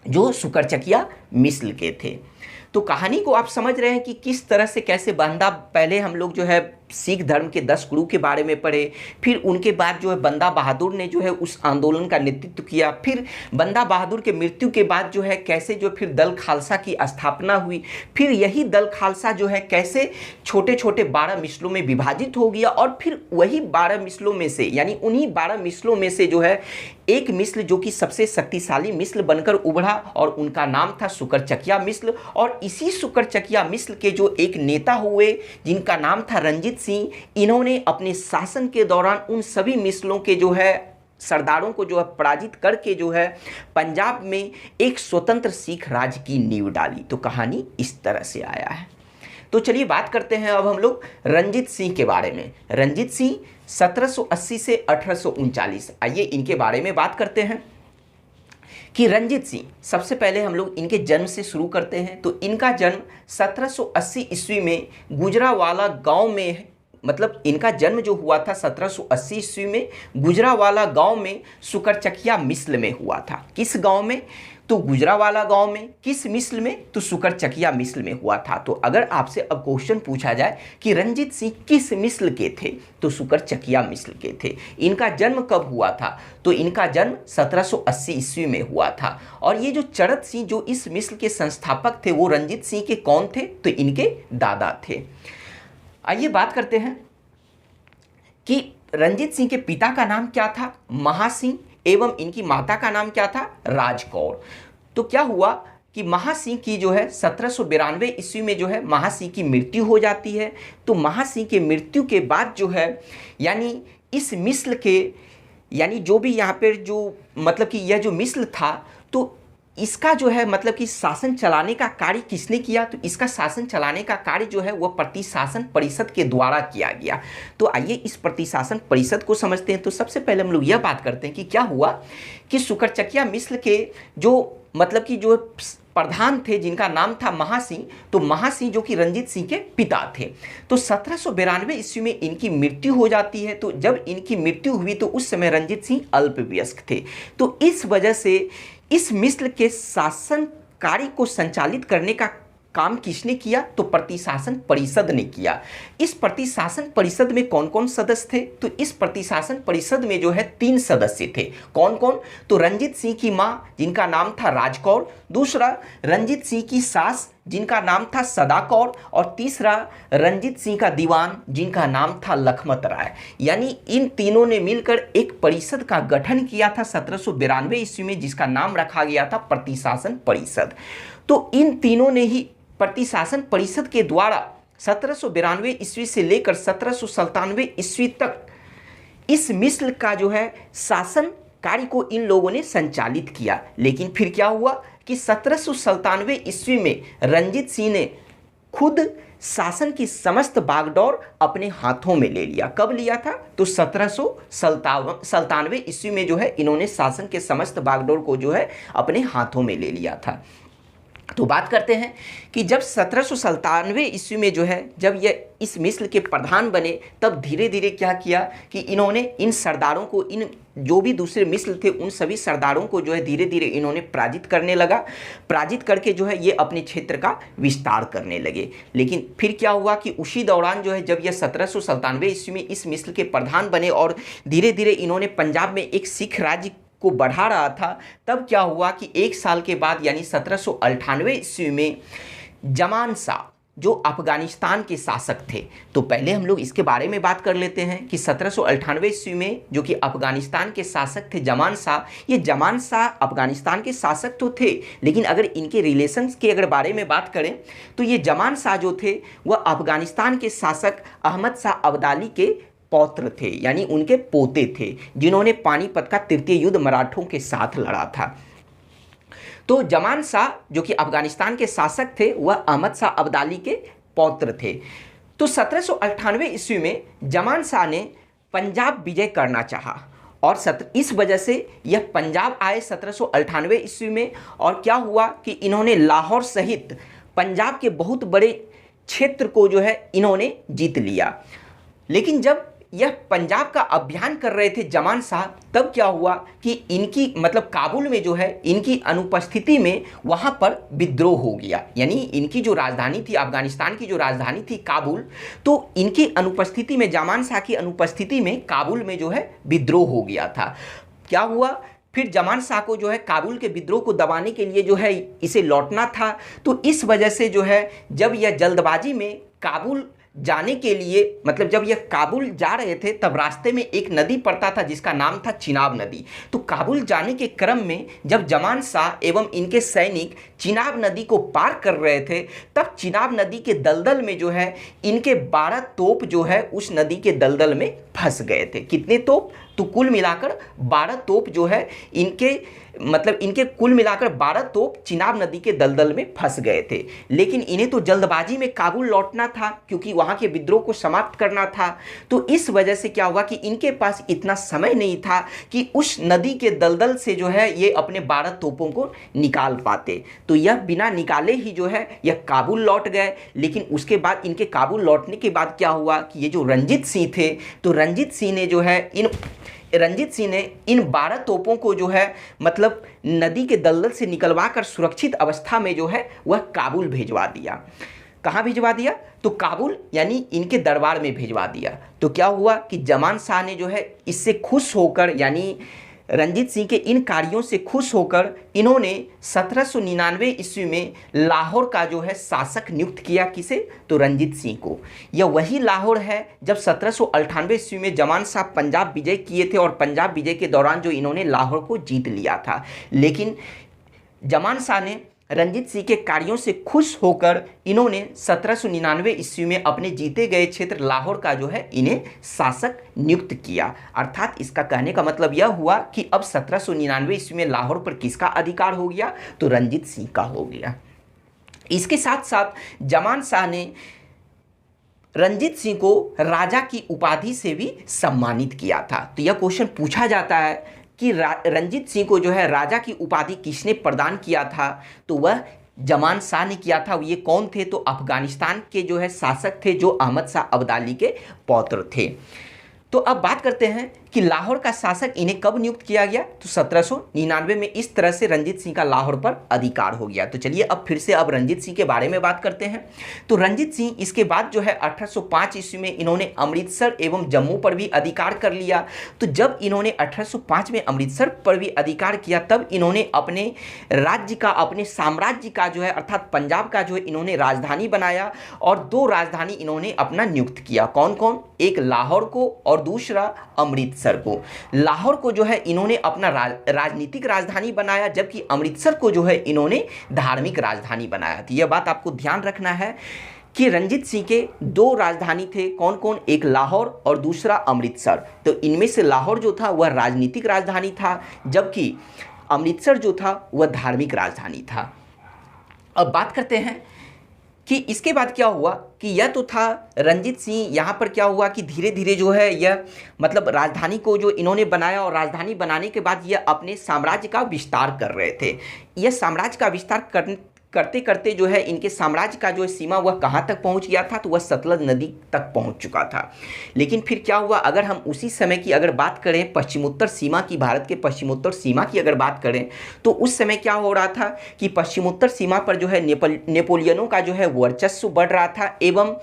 जो सुकरचकिया मिसल के थे। तो कहानी को आप समझ रहे हैं कि किस तरह से कैसे बंदा, पहले हम लोग जो है सिख धर्म के 10 गुरु के बारे में पढ़े, फिर उनके बाद जो है बंदा बहादुर ने जो है उस आंदोलन का नेतृत्व किया, फिर बंदा बहादुर के मृत्यु के बाद जो है कैसे जो फिर दल खालसा की स्थापना हुई, फिर यही दल खालसा जो है कैसे छोटे छोटे 12 मिसलों में विभाजित हो गया और फिर वही 12 मिसलों में से यानी उन्हीं 12 मिसलों में से जो है एक मिसल जो कि सबसे शक्तिशाली मिसल बनकर उभरा और उनका नाम था सुकरचकिया मिसल। और इसी सुकरचकिया मिसल के जो एक नेता हुए जिनका नाम था रंजीत सिंह, इन्होंने अपने शासन के दौरान उन सभी मिसलों के जो है सरदारों को जो है पराजित करके जो है पंजाब में एक स्वतंत्र सिख राज्य की नींव डाली। तो कहानी इस तरह से आया है। तो चलिए बात करते हैं अब हम लोग रंजीत सिंह के बारे में। रंजीत सिंह 1780 से 1839, आइए इनके बारे में बात करते हैं कि रंजीत सिंह, सबसे पहले हम लोग इनके जन्म से शुरू करते हैं। तो इनका जन्म 1780 ईस्वी में गुजरावाला गांव में, मतलब इनका जन्म जो हुआ था 1780 ईस्वी में गुजरावाला गांव में सुकरचकिया मिसल में हुआ था। किस गांव में? तो गुजरावाला गांव में। किस मिसल में? तो सुकरचकिया मिसल में हुआ था। तो अगर आपसे अब क्वेश्चन पूछा जाए कि रंजीत सिंह किस मिसल के थे, तो सुकरचकिया मिसल के थे। इनका जन्म कब हुआ था? तो इनका जन्म 1780 ईस्वी में हुआ था। और ये जो चड़त सिंह जो इस मिसल के संस्थापक थे वो रंजीत सिंह के कौन थे? तो इनके दादा थे। आइए बात करते हैं कि रंजीत सिंह के पिता का नाम क्या था? महासिंह, एवं इनकी माता का नाम क्या था? राजकौर। तो क्या हुआ कि महासिंह की जो है 1792 ईस्वी में जो है महासिंह की मृत्यु हो जाती है। तो महासिंह के मृत्यु के बाद जो है यानी इस मिसल के यानी जो भी यहाँ पर जो मतलब कि यह जो मिसल था तो इसका जो है मतलब कि शासन चलाने का कार्य किसने किया? तो इसका शासन चलाने का कार्य जो है वह प्रतिशासन परिषद के द्वारा किया गया। तो आइए इस प्रतिशासन परिषद को समझते हैं। तो सबसे पहले हम लोग यह बात करते हैं कि क्या हुआ कि सुकरचकिया मिसल के जो मतलब कि जो प्रधान थे जिनका नाम था महासिंह, तो महासिंह जो कि रंजीत सिंह के पिता थे। तो 1792 ईस्वी में इनकी मृत्यु हो जाती है। तो जब इनकी मृत्यु हुई तो उस समय रंजीत सिंह अल्पवयस्क थे। तो इस वजह से इस मिसल के शासन कार्य को संचालित करने का काम किसने किया? तो प्रतिशासन परिषद ने किया। इस प्रतिशासन परिषद में कौन कौन सदस्य थे? तो इस प्रतिशासन परिषद में जो है 3 सदस्य थे। कौन कौन? तो रंजीत सिंह की मां जिनका नाम था राजकौर, दूसरा रंजीत सिंह की सास जिनका नाम था सदा कौर, और तीसरा रंजीत सिंह का दीवान जिनका नाम था लखमत राय। यानी इन तीनों ने मिलकर एक परिषद का गठन किया था 1792 ईस्वी में, जिसका नाम रखा गया था प्रतिशासन परिषद। तो इन तीनों ने ही प्रतिशासन परिषद के द्वारा 1792 ईस्वी से लेकर 1797 ईस्वी तक इस मिस्र का जो है शासन कार्य को इन लोगों ने संचालित किया। लेकिन फिर क्या हुआ कि 1797 ईस्वी में रंजीत सिंह ने खुद शासन की समस्त बागडोर अपने हाथों में ले लिया। कब लिया था? तो 1797 ईस्वी में जो है इन्होंने शासन के समस्त बागडोर को जो है अपने हाथों में ले लिया था। तो बात करते हैं कि जब 1797 ईस्वी में जो है जब ये इस मिस्र के प्रधान बने, तब धीरे धीरे क्या किया कि इन्होंने इन सरदारों को, इन जो भी दूसरे मिस्र थे उन सभी सरदारों को जो है धीरे धीरे इन्होंने पराजित करने लगा। पराजित करके जो है ये अपने क्षेत्र का विस्तार करने लगे। लेकिन फिर क्या हुआ कि उसी दौरान जो है जब यह 1797 ईस्वी में इस मिस्र के प्रधान बने और धीरे धीरे इन्होंने पंजाब में एक सिख राज्य को बढ़ा रहा था, तब क्या हुआ कि 1 साल के बाद यानी 1798 ईस्वी में जमान शाह जो अफगानिस्तान के शासक थे, तो पहले हम लोग इसके बारे में बात कर लेते हैं कि 1798 ईस्वी में जो कि अफगानिस्तान के शासक थे जमान शाह, ये जमान शाह अफगानिस्तान के शासक तो थे, लेकिन अगर इनके रिलेशंस के अगर बारे में बात करें तो ये जमान शाह जो थे वह अफगानिस्तान के शासक अहमद शाह अब्दाली के पौत्र थे, यानी उनके पोते थे, जिन्होंने पानीपत का तृतीय युद्ध मराठों के साथ लड़ा था। तो जमान शाह जो कि अफगानिस्तान के शासक थे वह अहमद शाह अब्दाली के पौत्र थे। तो 1798 ईस्वी में जमान शाह ने पंजाब विजय करना चाहा और इस वजह से यह पंजाब आए 1798 ईस्वी में। और क्या हुआ कि इन्होंने लाहौर सहित पंजाब के बहुत बड़े क्षेत्र को जो है इन्होंने जीत लिया। लेकिन जब यह पंजाब का अभियान कर रहे थे जमान शाह, तब क्या हुआ कि इनकी मतलब काबुल में जो है इनकी अनुपस्थिति में वहाँ पर विद्रोह हो गया। यानी इनकी जो राजधानी थी, अफगानिस्तान की जो राजधानी थी काबुल, तो इनकी अनुपस्थिति में, जमान शाह की अनुपस्थिति में काबुल में जो है विद्रोह हो गया था। क्या हुआ फिर जमान शाह को जो है काबुल के विद्रोह को दबाने के लिए जो है इसे लौटना था। तो इस वजह से जो है जब यह जल्दबाजी में काबुल जाने के लिए, मतलब जब यह काबुल जा रहे थे तब रास्ते में एक नदी पड़ता था जिसका नाम था चिनाब नदी। तो काबुल जाने के क्रम में जब जमान शाह एवं इनके सैनिक चिनाब नदी को पार कर रहे थे, तब चिनाब नदी के दलदल में जो है इनके 12 तोप जो है उस नदी के दलदल में फंस गए थे। कितने तोप? तो कुल मिलाकर 12 तोप जो है इनके कुल मिलाकर 12 तोप चिनाब नदी के दलदल में फंस गए थे। लेकिन इन्हें तो जल्दबाजी में काबुल लौटना था क्योंकि वहाँ के विद्रोह को समाप्त करना था। तो इस वजह से क्या हुआ कि इनके पास इतना समय नहीं था कि उस नदी के दलदल से जो है ये अपने 12 तोपों को निकाल पाते। तो यह बिना निकाले ही जो है यह काबुल लौट गए। लेकिन उसके बाद इनके काबुल लौटने के बाद क्या हुआ कि ये जो रंजीत सिंह थे, तो रंजीत सिंह ने इन 12 तोपों को जो है मतलब नदी के दलदल से निकलवा कर सुरक्षित अवस्था में जो है वह काबुल भिजवा दिया। कहाँ भिजवा दिया? तो काबुल यानी इनके दरबार में भिजवा दिया। तो क्या हुआ कि जमान शाह ने जो है इससे खुश होकर, यानी रंजीत सिंह के इन कार्यों से खुश होकर इन्होंने 1799 ईस्वी में लाहौर का जो है शासक नियुक्त किया। किसे? तो रंजीत सिंह को। यह वही लाहौर है जब 1798 ईस्वी में जमान शाह पंजाब विजय किए थे और पंजाब विजय के दौरान जो इन्होंने लाहौर को जीत लिया था। लेकिन जमान शाह ने रंजीत सिंह के कार्यों से खुश होकर इन्होंने 1799 ईस्वी में अपने जीते गए क्षेत्र लाहौर का जो है इन्हें शासक नियुक्त किया। अर्थात इसका कहने का मतलब यह हुआ कि अब 1799 ईस्वी में लाहौर पर किसका अधिकार हो गया? तो रंजीत सिंह का हो गया। इसके साथ साथ जमान शाह ने रंजीत सिंह को राजा की उपाधि से भी सम्मानित किया था। तो यह क्वेश्चन पूछा जाता है कि रंजीत सिंह को जो है राजा की उपाधि किसने प्रदान किया था? तो वह जमान शाह ने किया था। ये कौन थे? तो अफगानिस्तान के जो है शासक थे जो अहमद शाह अब्दाली के पौत्र थे। तो अब बात करते हैं कि लाहौर का शासक इन्हें कब नियुक्त किया गया, तो 1799 में इस तरह से रंजीत सिंह का लाहौर पर अधिकार हो गया। तो चलिए अब फिर से अब रंजीत सिंह के बारे में बात करते हैं। तो रंजीत सिंह इसके बाद जो है 1805 ईस्वी में इन्होंने अमृतसर एवं जम्मू पर भी अधिकार कर लिया। तो जब इन्होंने 1805 में अमृतसर पर भी अधिकार किया तब इन्होंने अपने राज्य का, अपने साम्राज्य का जो है अर्थात पंजाब का जो है इन्होंने राजधानी बनाया और 2 राजधानी इन्होंने अपना नियुक्त किया। कौन कौन, एक लाहौर को और दूसरा अमृतसर को। लाहौर को जो है इन्होंने अपना राजनीतिक राजधानी बनाया, जबकि अमृतसर को जो है इन्होंने धार्मिक राजधानी बनाया। तो यह बात आपको ध्यान रखना है कि रंजीत सिंह के 2 राजधानी थे, कौन कौन, एक लाहौर और दूसरा अमृतसर। तो इनमें से लाहौर जो था वह राजनीतिक राजधानी था, जबकि अमृतसर जो था वह धार्मिक राजधानी था। अब बात करते हैं कि इसके बाद क्या हुआ कि यह तो था रंजीत सिंह, यहाँ पर क्या हुआ कि धीरे धीरे जो है यह मतलब राजधानी को जो इन्होंने बनाया और राजधानी बनाने के बाद यह अपने साम्राज्य का विस्तार कर रहे थे। यह साम्राज्य का विस्तार करते करते जो है इनके साम्राज्य का जो सीमा वह कहाँ तक पहुँच गया था, तो वह सतलज नदी तक पहुँच चुका था। लेकिन फिर क्या हुआ, अगर हम उसी समय की अगर बात करें पश्चिमोत्तर सीमा की, भारत के पश्चिमोत्तर सीमा की अगर बात करें तो उस समय क्या हो रहा था कि पश्चिमोत्तर सीमा पर जो है नेपोलियनों का जो है वर्चस्व बढ़ रहा था एवं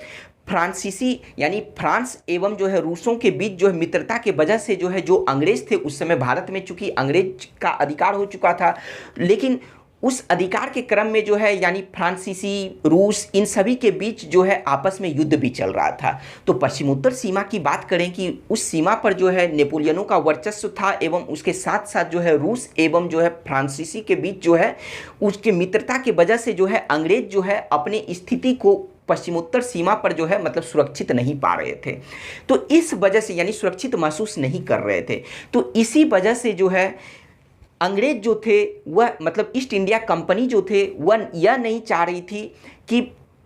फ्रांसीसी यानी फ्रांस एवं जो है रूसों के बीच जो है मित्रता के वजह से जो है जो अंग्रेज थे उस समय भारत में, चूंकि अंग्रेज का अधिकार हो चुका था, लेकिन उस अधिकार के क्रम में जो है यानी फ्रांसीसी, रूस, इन सभी के बीच जो है आपस में युद्ध भी चल रहा था। तो पश्चिमोत्तर सीमा की बात करें कि उस सीमा पर जो है नेपोलियनों का वर्चस्व था एवं उसके साथ साथ जो है रूस एवं जो है फ्रांसीसी के बीच जो है उसके मित्रता के वजह से जो है अंग्रेज जो है अपनी स्थिति को पश्चिमोत्तर सीमा पर जो है मतलब सुरक्षित नहीं पा रहे थे। तो इस वजह से यानी सुरक्षित महसूस नहीं कर रहे थे। तो इसी वजह से जो है अंग्रेज जो थे वह मतलब ईस्ट इंडिया कंपनी जो थे वह यह नहीं चाह रही थी कि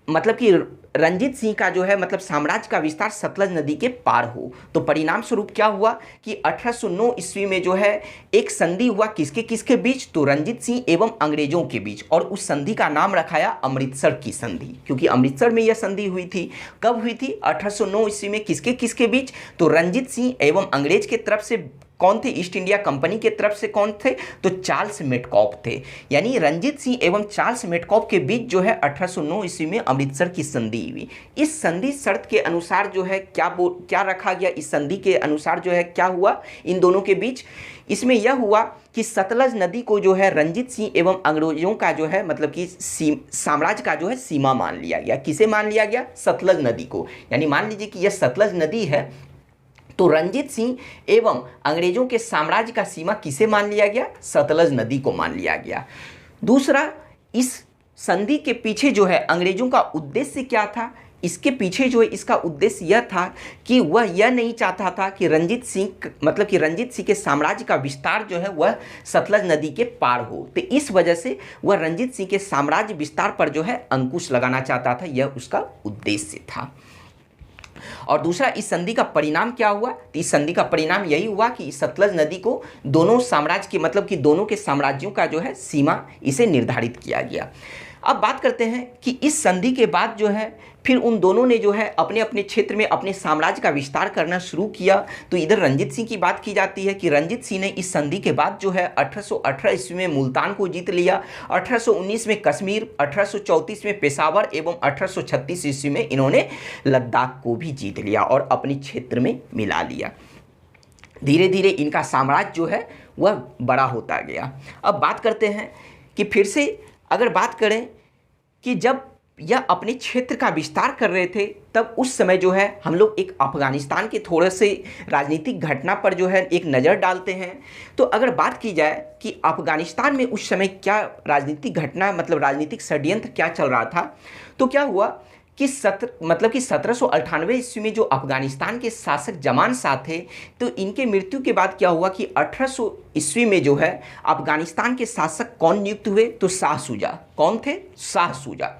मतलब कि रंजीत सिंह का जो है मतलब साम्राज्य का विस्तार सतलज नदी के पार हो। तो परिणाम स्वरूप क्या हुआ कि 1809 ईस्वी में जो है एक संधि हुआ, किसके किसके बीच, तो रंजीत सिंह एवं अंग्रेजों के बीच, और उस संधि का नाम रखाया अमृतसर की संधि, क्योंकि अमृतसर में यह संधि हुई थी। कब हुई थी, 1809 ईस्वी में। किसके किसके बीच, तो रंजीत सिंह एवं अंग्रेज के तरफ से कौन थे, ईस्ट इंडिया कंपनी के तरफ से कौन थे, तो चार्ल्स मेटकॉफ थे। यानी रंजीत सिंह एवं चार्ल्स मेटकॉफ के बीच जो है 1809 ईस्वी में अमृतसर की संधि हुई। इस संधि शर्त के अनुसार जो है क्या रखा गया, इस संधि के अनुसार जो है क्या हुआ इन दोनों के बीच, इसमें यह हुआ कि सतलज नदी को जो है रंजीत सिंह एवं अंग्रेजों का जो है मतलब कि साम्राज्य का जो है सीमा मान लिया गया। किसे मान लिया गया, सतलज नदी को। यानी मान लीजिए कि यह सतलज नदी है तो रंजीत सिंह एवं अंग्रेजों के साम्राज्य का सीमा किसे मान लिया गया, सतलज नदी को मान लिया गया। दूसरा, इस संधि के पीछे जो है अंग्रेजों का उद्देश्य क्या था, इसके पीछे जो है इसका उद्देश्य यह था कि वह यह नहीं चाहता था कि रंजीत सिंह मतलब कि रंजीत सिंह के साम्राज्य का विस्तार जो है वह सतलज नदी के पार हो। तो इस वजह से वह रंजीत सिंह के साम्राज्य विस्तार पर जो है अंकुश लगाना चाहता था, यह उसका उद्देश्य था। और दूसरा, इस संधि का परिणाम क्या हुआ, तो इस संधि का परिणाम यही हुआ कि सतलज नदी को दोनों साम्राज्य के मतलब कि दोनों के साम्राज्यों का जो है सीमा इसे निर्धारित किया गया। अब बात करते हैं कि इस संधि के बाद जो है फिर उन दोनों ने जो है अपने अपने क्षेत्र में अपने साम्राज्य का विस्तार करना शुरू किया। तो इधर रंजीत सिंह की बात की जाती है कि रंजीत सिंह ने इस संधि के बाद जो है 1818 ईस्वी में मुल्तान को जीत लिया, 1819 में कश्मीर, 1834 में पेशावर एवं 1836 ईस्वी में इन्होंने लद्दाख को भी जीत लिया और अपने क्षेत्र में मिला लिया। धीरे धीरे इनका साम्राज्य जो है वह बड़ा होता गया। अब बात करते हैं कि फिर से अगर बात करें कि जब यह अपने क्षेत्र का विस्तार कर रहे थे तब उस समय जो है हम लोग एक अफगानिस्तान के थोड़े से राजनीतिक घटना पर जो है एक नज़र डालते हैं। तो अगर बात की जाए कि अफगानिस्तान में उस समय क्या राजनीतिक घटना मतलब राजनीतिक षड्यंत्र क्या चल रहा था, तो क्या हुआ कि 1798 ईस्वी में जो अफगानिस्तान के शासक जमान शाह थे तो इनके मृत्यु के बाद क्या हुआ कि 1800 ईस्वी में जो है अफगानिस्तान के शासक कौन नियुक्त हुए, तो शाह शुजा। कौन थे, शाह शुजा।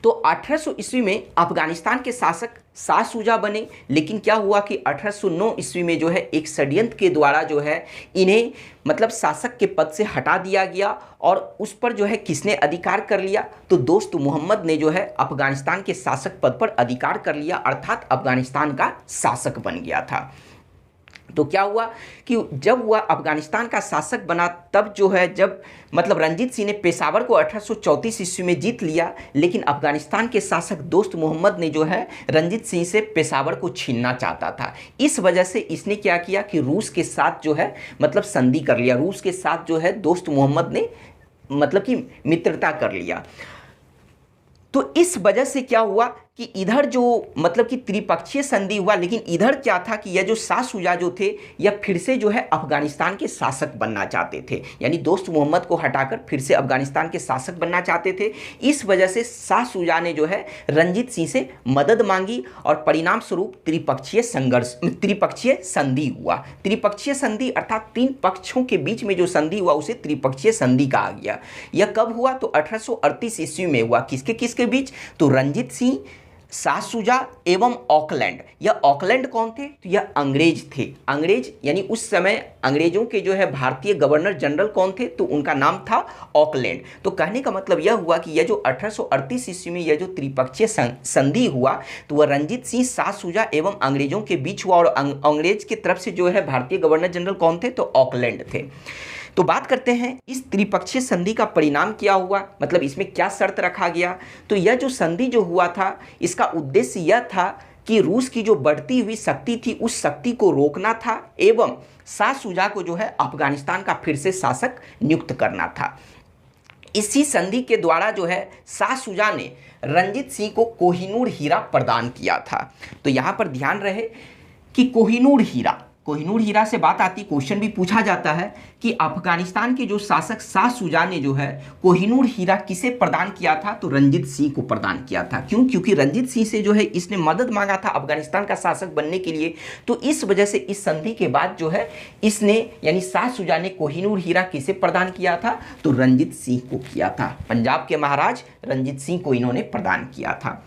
तो 1800 ईस्वी में अफगानिस्तान के शासक शाह शुजा बने। लेकिन क्या हुआ कि 1809 ईस्वी में जो है एक षड्यंत्र के द्वारा जो है इन्हें मतलब शासक के पद से हटा दिया गया और उस पर जो है किसने अधिकार कर लिया, तो दोस्त मोहम्मद ने जो है अफगानिस्तान के शासक पद पर अधिकार कर लिया, अर्थात अफगानिस्तान का शासक बन गया था। तो क्या हुआ कि जब वह अफगानिस्तान का शासक बना तब जो है जब मतलब रंजीत सिंह ने पेशावर को 1834 ईस्वी में जीत लिया, लेकिन अफगानिस्तान के शासक दोस्त मोहम्मद ने जो है रंजीत सिंह से पेशावर को छीनना चाहता था। इस वजह से इसने क्या किया कि रूस के साथ जो है मतलब संधि कर लिया, रूस के साथ जो है दोस्त मोहम्मद ने मतलब कि मित्रता कर लिया। तो इस वजह से क्या हुआ कि इधर जो मतलब कि त्रिपक्षीय संधि हुआ, लेकिन इधर क्या था कि यह जो शाह शुजा जो थे यह फिर से जो है अफगानिस्तान के शासक बनना चाहते थे, यानी दोस्त मोहम्मद को हटाकर फिर से अफगानिस्तान के शासक बनना चाहते थे। इस वजह से शाह शुजा ने जो है रंजीत सिंह से मदद मांगी और परिणाम स्वरूप त्रिपक्षीय संधि हुआ। त्रिपक्षीय संधि अर्थात 3 पक्षों के बीच में जो संधि हुआ उसे त्रिपक्षीय संधि कहा गया। यह कब हुआ? तो 1838 ईस्वी में हुआ। किसके किसके बीच? तो रंजीत सिंह, शाह शुजा एवं ऑकलैंड। यह ऑकलैंड कौन थे? तो यह अंग्रेज थे। अंग्रेज यानी उस समय अंग्रेजों के जो है भारतीय गवर्नर जनरल कौन थे? तो उनका नाम था ऑकलैंड। तो कहने का मतलब यह हुआ कि यह जो 1838 ईस्वी में यह जो त्रिपक्षीय संधि हुआ तो वह रंजीत सिंह, शाह शुजा एवं अंग्रेजों के बीच हुआ और अंग्रेज की तरफ से जो है भारतीय गवर्नर जनरल कौन थे? तो ऑकलैंड थे। तो बात करते हैं इस त्रिपक्षीय संधि का परिणाम क्या हुआ, मतलब इसमें क्या शर्त रखा गया। तो यह जो संधि जो हुआ था इसका उद्देश्य यह था कि रूस की जो बढ़ती हुई शक्ति थी उस शक्ति को रोकना था एवं शाह शुजा को जो है अफगानिस्तान का फिर से शासक नियुक्त करना था। इसी संधि के द्वारा जो है शाह शुजा ने रंजीत सिंह को कोहिनूर हीरा प्रदान किया था। तो यहाँ पर ध्यान रहे कि कोहिनूर हीरा से बात आती, क्वेश्चन भी पूछा जाता है कि अफगानिस्तान के जो शासक शाह शुजा ने जो है कोहिनूर हीरा किसे प्रदान किया था? तो रंजीत सिंह को प्रदान किया था। क्यों? क्योंकि रंजीत सिंह से जो है इसने मदद मांगा था अफगानिस्तान का शासक बनने के लिए। तो इस वजह से इस संधि के बाद जो है इसने यानी शाह शुजा ने कोहिनूर हीरा किसे प्रदान किया था? तो रंजीत सिंह को किया था। पंजाब के महाराज रंजीत सिंह को इन्होंने प्रदान किया था।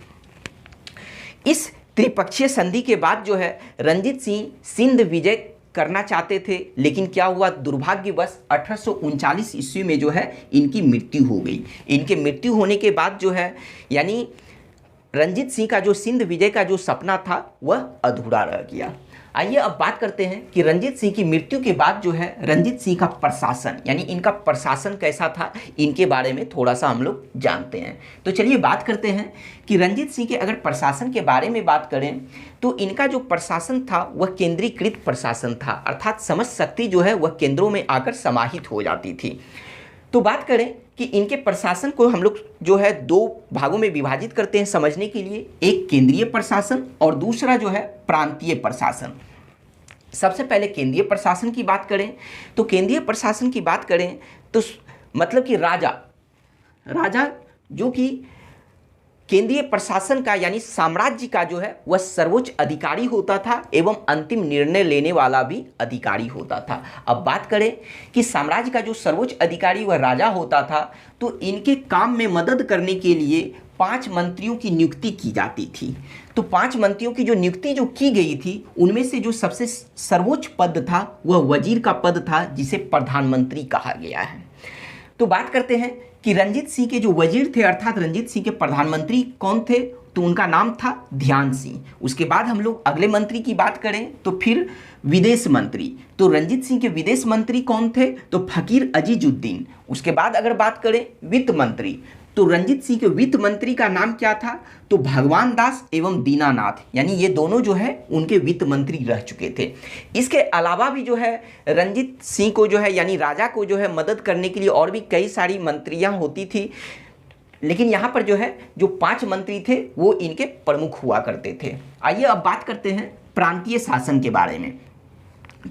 इस त्रिपक्षीय संधि के बाद जो है रंजीत सिंह सिंध विजय करना चाहते थे, लेकिन क्या हुआ? दुर्भाग्यवश 1839 ईस्वी में जो है इनकी मृत्यु हो गई। इनके मृत्यु होने के बाद जो है यानी रंजीत सिंह का जो सिंध विजय का जो सपना था वह अधूरा रह गया। आइए अब बात करते हैं कि रंजीत सिंह की मृत्यु के बाद जो है रंजीत सिंह का प्रशासन यानी इनका प्रशासन कैसा था, इनके बारे में थोड़ा सा हम लोग जानते हैं। तो चलिए बात करते हैं कि रंजीत सिंह के अगर प्रशासन के बारे में बात करें तो इनका जो प्रशासन था वह केंद्रीकृत प्रशासन था, अर्थात समझ शक्ति जो है वह केंद्रों में आकर समाहित हो जाती थी। तो बात करें कि इनके प्रशासन को हम लोग जो है 2 भागों में विभाजित करते हैं समझने के लिए, एक केंद्रीय प्रशासन और दूसरा जो है प्रांतीय प्रशासन। सबसे पहले केंद्रीय प्रशासन की बात करें तो केंद्रीय प्रशासन की बात करें तो मतलब कि राजा जो कि केंद्रीय प्रशासन का यानी साम्राज्य का जो है वह सर्वोच्च अधिकारी होता था एवं अंतिम निर्णय लेने वाला भी अधिकारी होता था। अब बात करें कि साम्राज्य का जो सर्वोच्च अधिकारी वह राजा होता था, तो इनके काम में मदद करने के लिए 5 मंत्रियों की नियुक्ति की जाती थी। तो 5 मंत्रियों की जो नियुक्ति जो की गई थी उनमें से जो सबसे सर्वोच्च पद था वह वजीर का पद था, जिसे प्रधानमंत्री कहा गया है। तो बात करते हैं कि रंजीत सिंह के जो वजीर थे अर्थात रंजीत सिंह के प्रधानमंत्री कौन थे? तो उनका नाम था ध्यान सिंह। उसके बाद हम लोग अगले मंत्री की बात करें तो फिर विदेश मंत्री। तो रंजीत सिंह के विदेश मंत्री कौन थे? तो फकीर अजीजुद्दीन। उसके बाद अगर बात करें वित्त मंत्री, तो रंजीत सिंह के वित्त मंत्री का नाम क्या था? तो भगवान दास एवं दीनानाथ, यानी ये दोनों जो है उनके वित्त मंत्री रह चुके थे। इसके अलावा भी जो है रंजीत सिंह को जो है यानी राजा को जो है मदद करने के लिए और भी कई सारी मंत्रियां होती थी, लेकिन यहाँ पर जो है जो 5 मंत्री थे वो इनके प्रमुख हुआ करते थे। आइए अब बात करते हैं प्रांतीय शासन के बारे में।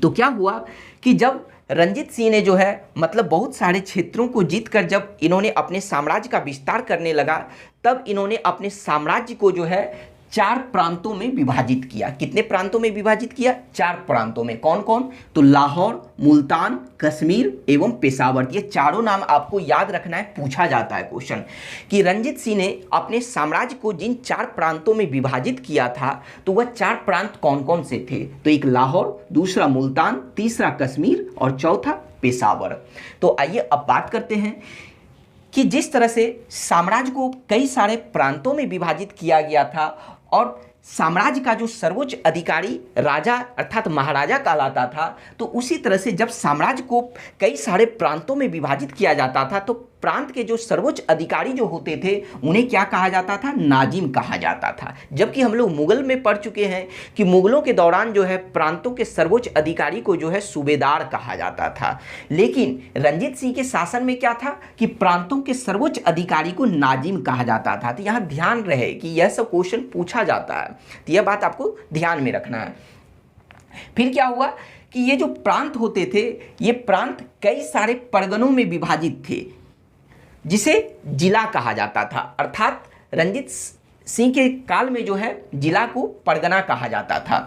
तो क्या हुआ कि जब रंजीत सिंह ने जो है मतलब बहुत सारे क्षेत्रों को जीतकर जब इन्होंने अपने साम्राज्य का विस्तार करने लगा, तब इन्होंने अपने साम्राज्य को जो है 4 प्रांतों में विभाजित किया। कितने प्रांतों में विभाजित किया? 4 प्रांतों में। कौन कौन? तो लाहौर, मुल्तान, कश्मीर एवं पेशावर। ये चारों नाम आपको याद रखना है, पूछा जाता है क्वेश्चन कि रंजीत सिंह ने अपने साम्राज्य को जिन 4 प्रांतों में विभाजित किया था तो वह 4 प्रांत कौन कौन से थे? तो एक लाहौर, दूसरा मुल्तान, तीसरा कश्मीर और चौथा पेशावर। तो आइए अब बात करते हैं कि जिस तरह से साम्राज्य को कई सारे प्रांतों में विभाजित किया गया था और साम्राज्य का जो सर्वोच्च अधिकारी राजा अर्थात महाराजा कहलाता था, तो उसी तरह से जब साम्राज्य को कई सारे प्रांतों में विभाजित किया जाता था, तो प्रांत के जो सर्वोच्च अधिकारी जो होते थे उन्हें क्या कहा जाता था? नाजिम कहा जाता था। जबकि हम लोग मुगल में पढ़ चुके हैं कि मुगलों के दौरान जो है प्रांतों के सर्वोच्च अधिकारी को जो है सूबेदार कहा जाता था। लेकिन रंजीत सिंह के शासन में क्या था कि प्रांतों के सर्वोच्च अधिकारी को नाजिम कहा जाता था। तो यहाँ ध्यान रहे कि यह सब क्वेश्चन पूछा जाता है, तो यह बात आपको ध्यान में रखना है। फिर क्या हुआ कि ये जो प्रांत होते थे, ये प्रांत कई सारे परगनों में विभाजित थे, जिसे जिला कहा जाता था। अर्थात रंजीत सिंह के काल में जो है जिला को परगना कहा जाता था।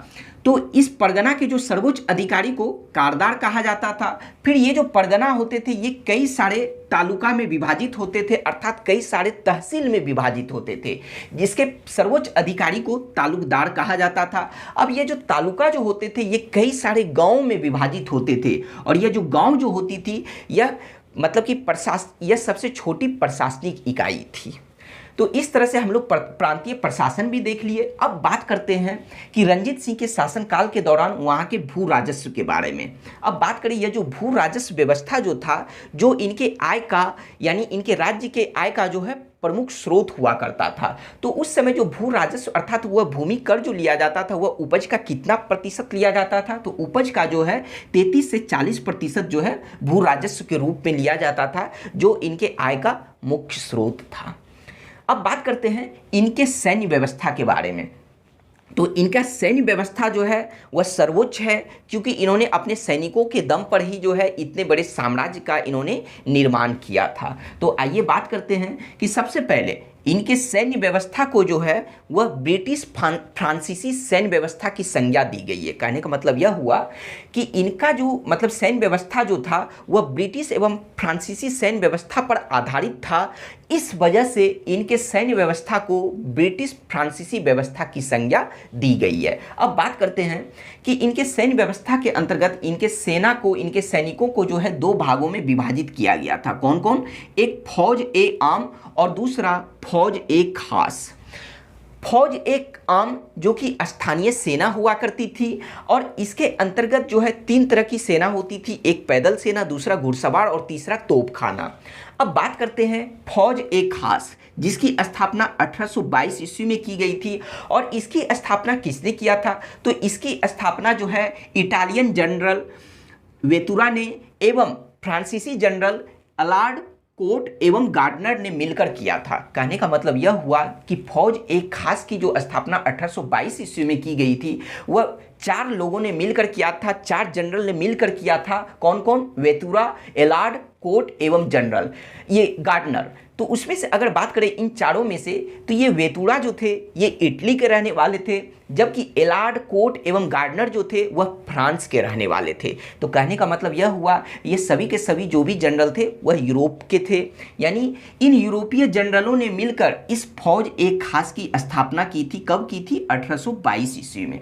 तो इस परगना के जो सर्वोच्च अधिकारी को कारदार कहा जाता था। फिर ये जो परगना होते थे ये कई सारे तालुका में विभाजित होते थे, अर्थात कई सारे तहसील में विभाजित होते थे, जिसके सर्वोच्च अधिकारी को तालुकदार कहा जाता था। अब ये जो तालुका जो होते थे ये कई सारे गाँव में विभाजित होते थे, और ये जो गाँव जो होती थी यह मतलब कि यह सबसे छोटी प्रशासनिक इकाई थी। तो इस तरह से हम लोग प्रांतीय प्रशासन भी देख लिए। अब बात करते हैं कि रंजीत सिंह के शासनकाल के दौरान वहाँ के भू राजस्व के बारे में। अब बात करें यह जो भू राजस्व व्यवस्था जो था, जो इनके आय का यानी इनके राज्य के आय का जो है प्रमुख स्रोत हुआ करता था। तो उस समय जो भू राजस्व अर्थात वह भूमि कर जो लिया जाता था, वह उपज का कितना प्रतिशत लिया जाता था? तो उपज का जो है 33 से 40% जो है भू राजस्व के रूप में लिया जाता था, जो इनके आय का मुख्य स्रोत था। अब बात करते हैं इनके सैन्य व्यवस्था के बारे में। तो इनका सैन्य व्यवस्था जो है वह सर्वोच्च है, क्योंकि इन्होंने अपने सैनिकों के दम पर ही जो है इतने बड़े साम्राज्य का इन्होंने निर्माण किया था। तो आइए बात करते हैं कि सबसे पहले इनके सैन्य व्यवस्था को जो है वह ब्रिटिश फ्रांसीसी सैन्य व्यवस्था की संज्ञा दी गई है। कहने का मतलब यह हुआ कि इनका जो मतलब सैन्य व्यवस्था जो था वह ब्रिटिश एवं फ्रांसीसी सैन्य व्यवस्था पर आधारित था। इस वजह से इनके सैन्य व्यवस्था को ब्रिटिश फ्रांसीसी व्यवस्था की संज्ञा दी गई है। अब बात करते हैं कि इनके सैन्य व्यवस्था के अंतर्गत इनके सेना को, इनके सैनिकों को जो है दो भागों में विभाजित किया गया था। कौन कौन? एक फौज ए आम और दूसरा फौज ए खास। फौज एक आम जो कि स्थानीय सेना हुआ करती थी, और इसके अंतर्गत जो है 3 तरह की सेना होती थी, एक पैदल सेना, दूसरा घुड़सवार और तीसरा तोपखाना। अब बात करते हैं फौज ए खास, जिसकी स्थापना 1822 ईस्वी में की गई थी। और इसकी स्थापना किसने किया था? तो इसकी स्थापना जो है इटालियन जनरल वेतुरा ने एवं फ्रांसीसी जनरल अलार्ड कोट एवं गार्डनर ने मिलकर किया था। कहने का मतलब यह हुआ कि फौज एक खास की जो स्थापना 1822 ईस्वी में की गई थी वह 4 लोगों ने मिलकर किया था, 4 जनरल ने मिलकर किया था। कौन कौन? वेतुरा, एलार्ड, कोट एवं जनरल ये गार्डनर। तो उसमें से अगर बात करें इन चारों में से, तो ये वेतुरा जो थे ये इटली के रहने वाले थे, जबकि एलार्ड, कोट एवं गार्डनर जो थे वह फ्रांस के रहने वाले थे। तो कहने का मतलब यह हुआ ये सभी के सभी जो भी जनरल थे वह यूरोप के थे। यानी इन यूरोपीय जनरलों ने मिलकर इस फौज एक खास की स्थापना की थी। कब की थी? 1822 ईस्वी में।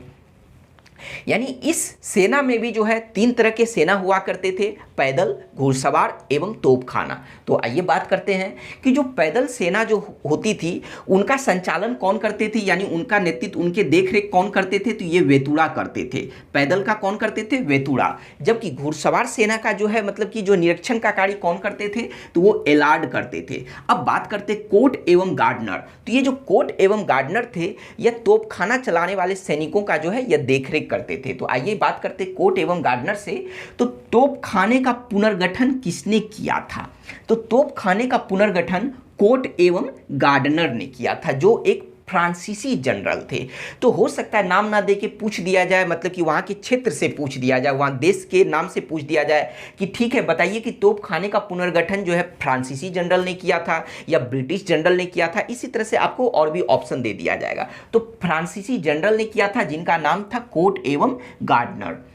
यानी इस सेना में भी जो है 3 तरह के सेना हुआ करते थे, पैदल, घुड़सवार एवं तोपखाना। तो आइए बात करते हैं कि जो पैदल सेना जो होती थी उनका संचालन कौन करते थे, यानी उनका नेतृत्व, उनके देखरेख कौन करते थे? तो ये वेतुरा करते थे। पैदल का कौन करते थे? वेतुरा। जबकि घुड़सवार सेना का जो है मतलब कि जो निरीक्षण का कार्य कौन करते थे? तो वो एलार्ड करते थे। अब बात करते कोट एवं गार्डनर। तो ये जो कोट एवं गार्डनर थे यह तोपखाना चलाने वाले सैनिकों का जो है यह देखरेख करते थे। तो आइए बात करते कोट एवं गार्डनर से। तो तोपखाने का पुनर्गठन किसने किया था? तो तोपखाने का पुनर्गठन कोट एवं गार्डनर ने किया था, जो एक फ्रांसीसी जनरल थे। तो हो सकता है नाम ना दे के पूछ दिया जाए, मतलब कि वहाँ के क्षेत्र से पूछ दिया जाए, वहाँ देश के नाम से पूछ दिया जाए कि ठीक है बताइए कि तोपखाने का पुनर्गठन जो है फ्रांसीसी जनरल ने किया था या ब्रिटिश जनरल ने किया था। इसी तरह से आपको और भी ऑप्शन दे दिया जाएगा। तो फ्रांसीसी जनरल ने किया था, जिनका नाम था कोट एवं गार्डनर।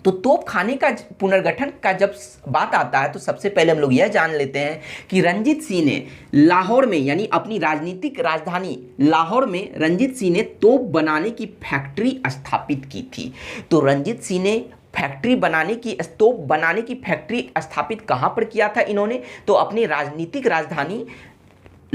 तो तोपखाने का पुनर्गठन का जब बात आता है तो सबसे पहले हम लोग यह जान लेते हैं कि रंजीत सिंह ने लाहौर में, यानी अपनी राजनीतिक राजधानी लाहौर में रंजीत सिंह ने तोप बनाने की फैक्ट्री स्थापित की थी। तो रंजीत सिंह ने तोप बनाने की फैक्ट्री स्थापित कहाँ पर किया था इन्होंने? तो अपनी राजनीतिक राजधानी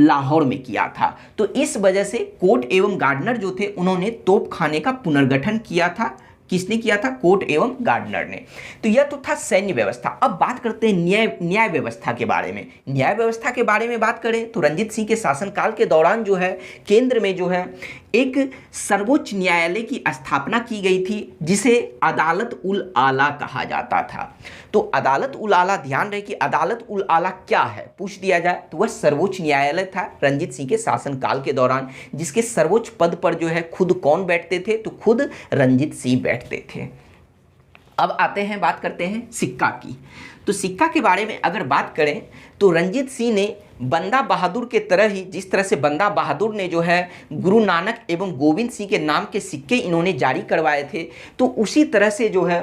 लाहौर में किया था। तो इस वजह से कोट एवं गार्डनर जो थे उन्होंने तोपखाने का पुनर्गठन किया था। किसने किया था? कोट एवं गार्डनर ने। तो यह तो था सैन्य व्यवस्था। अब बात करते हैं न्याय व्यवस्था के बारे में। न्याय व्यवस्था के बारे में बात करें तो रंजीत सिंह के शासनकाल के दौरान जो है केंद्र में जो है एक सर्वोच्च न्यायालय की स्थापना की गई थी जिसे अदालत उल आला कहा जाता था। तो अदालत उल आला, ध्यान रहे कि अदालत उल आला क्या है पूछ दिया जाए तो वह सर्वोच्च न्यायालय था रंजीत सिंह के शासनकाल के दौरान, जिसके सर्वोच्च पद पर जो है खुद कौन बैठते थे? तो खुद रंजीत सिंह बैठते थे। अब आते हैं, बात करते हैं सिक्का की। तो सिक्का के बारे में अगर बात करें तो रंजीत सिंह ने बंदा बहादुर के तरह ही, जिस तरह से बंदा बहादुर ने जो है गुरु नानक एवं गोविंद सिंह के नाम के सिक्के इन्होंने जारी करवाए थे, तो उसी तरह से जो है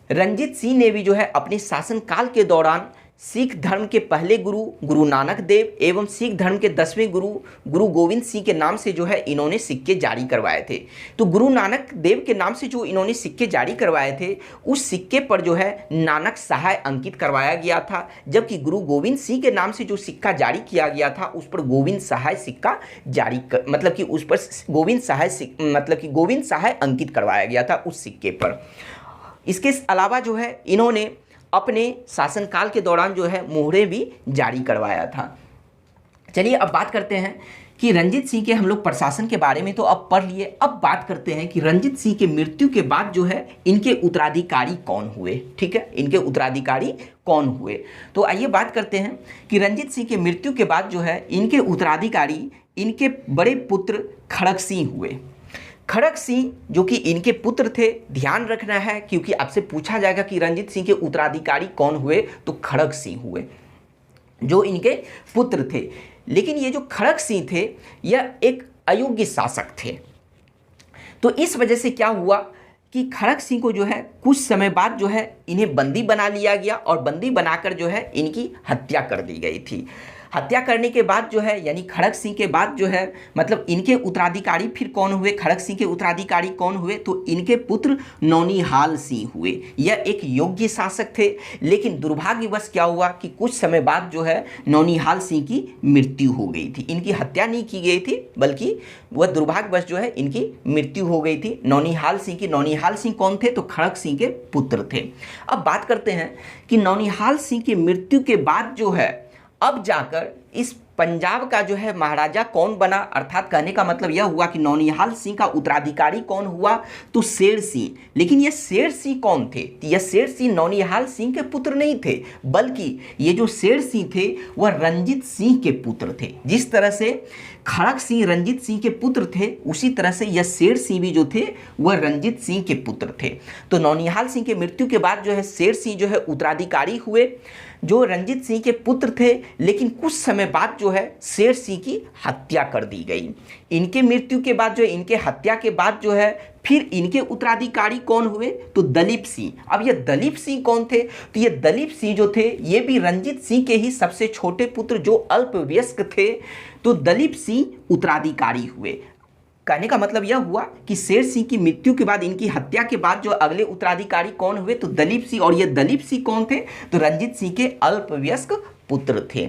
रंजीत सिंह ने भी जो है अपने शासनकाल के दौरान सिख धर्म के पहले गुरु गुरु नानक देव एवं सिख धर्म के 10वें गुरु गुरु गोविंद सिंह के नाम से जो है इन्होंने सिक्के जारी करवाए थे। तो गुरु नानक देव के नाम से जो इन्होंने सिक्के जारी करवाए थे उस सिक्के पर जो है नानक सहाय अंकित करवाया गया था, जबकि गुरु गोविंद सिंह के नाम से जो सिक्का जारी किया गया था उस पर गोविंद सहाय सिक्का जारी मतलब कि उस पर गोविंद सहाय अंकित करवाया गया था उस सिक्के पर। इसके अलावा जो है इन्होंने अपने शासनकाल के दौरान जो है मोहरे भी जारी करवाया था। चलिए अब बात करते हैं कि रंजीत सिंह के हम लोग प्रशासन के बारे में तो अब पढ़ लिए। अब बात करते हैं कि रंजीत सिंह के मृत्यु के बाद जो है इनके उत्तराधिकारी कौन हुए। ठीक है, इनके उत्तराधिकारी कौन हुए, तो आइए बात करते हैं कि रंजीत सिंह के मृत्यु के बाद जो है इनके उत्तराधिकारी इनके बड़े पुत्र खड़ग सिंह हुए। खड़ग सिंह जो कि इनके पुत्र थे, ध्यान रखना है क्योंकि आपसे पूछा जाएगा कि रंजीत सिंह के उत्तराधिकारी कौन हुए, तो खड़ग सिंह हुए जो इनके पुत्र थे। लेकिन ये जो खड़ग सिंह थे यह एक अयोग्य शासक थे। तो इस वजह से क्या हुआ कि खड़ग सिंह को जो है कुछ समय बाद जो है इन्हें बंदी बना लिया गया और बंदी बनाकर जो है इनकी हत्या कर दी गई थी। हत्या करने के बाद जो है यानी खड़ग सिंह के बाद जो है मतलब इनके उत्तराधिकारी फिर कौन हुए? खड़ग सिंह के उत्तराधिकारी कौन हुए? तो इनके पुत्र नौनिहाल सिंह हुए। यह एक योग्य शासक थे, लेकिन दुर्भाग्यवश क्या हुआ कि कुछ समय बाद जो है नौनिहाल सिंह की मृत्यु हो गई थी। इनकी हत्या नहीं की गई थी बल्कि वह दुर्भाग्यवश जो है इनकी मृत्यु हो गई थी नौनिहाल सिंह की। नौनिहाल सिंह कौन थे? तो खड़ग सिंह के पुत्र थे। अब बात करते हैं कि नौनिहाल सिंह की मृत्यु के बाद जो है अब जाकर इस पंजाब का जो है महाराजा कौन बना, अर्थात कहने का मतलब यह हुआ कि नौनिहाल सिंह का उत्तराधिकारी कौन हुआ? तो शेर सिंह। लेकिन ये शेर सिंह कौन थे? तो यह शेर सिंह नौनिहाल सिंह के पुत्र नहीं थे, बल्कि ये जो शेर सिंह थे वह रंजीत सिंह के पुत्र थे। जिस तरह से खड़ग सिंह रंजीत सिंह के पुत्र थे उसी तरह से यह शेर सिंह भी जो थे वह रंजीत सिंह के पुत्र थे। तो नौनिहाल सिंह के मृत्यु के बाद जो है शेर सिंह जो है उत्तराधिकारी हुए जो रंजीत सिंह के पुत्र थे, लेकिन कुछ समय बाद जो है शेर सिंह की हत्या कर दी गई। इनके मृत्यु के बाद जो है इनके हत्या के बाद जो है फिर इनके उत्तराधिकारी कौन हुए? तो दलीप सिंह। अब ये दलीप सिंह कौन थे? तो ये दलीप सिंह जो थे ये भी रंजीत सिंह के ही सबसे छोटे पुत्र जो अल्पवयस्क थे, तो दलीप सिंह उत्तराधिकारी हुए। कहने का मतलब यह हुआ कि शेर सिंह की मृत्यु के बाद इनकी हत्या के बाद जो अगले उत्तराधिकारी कौन हुए? तो दलीप सिंह। और ये दलीप सिंह कौन थे? तो रंजीत सिंह के अल्पवयस्क पुत्र थे।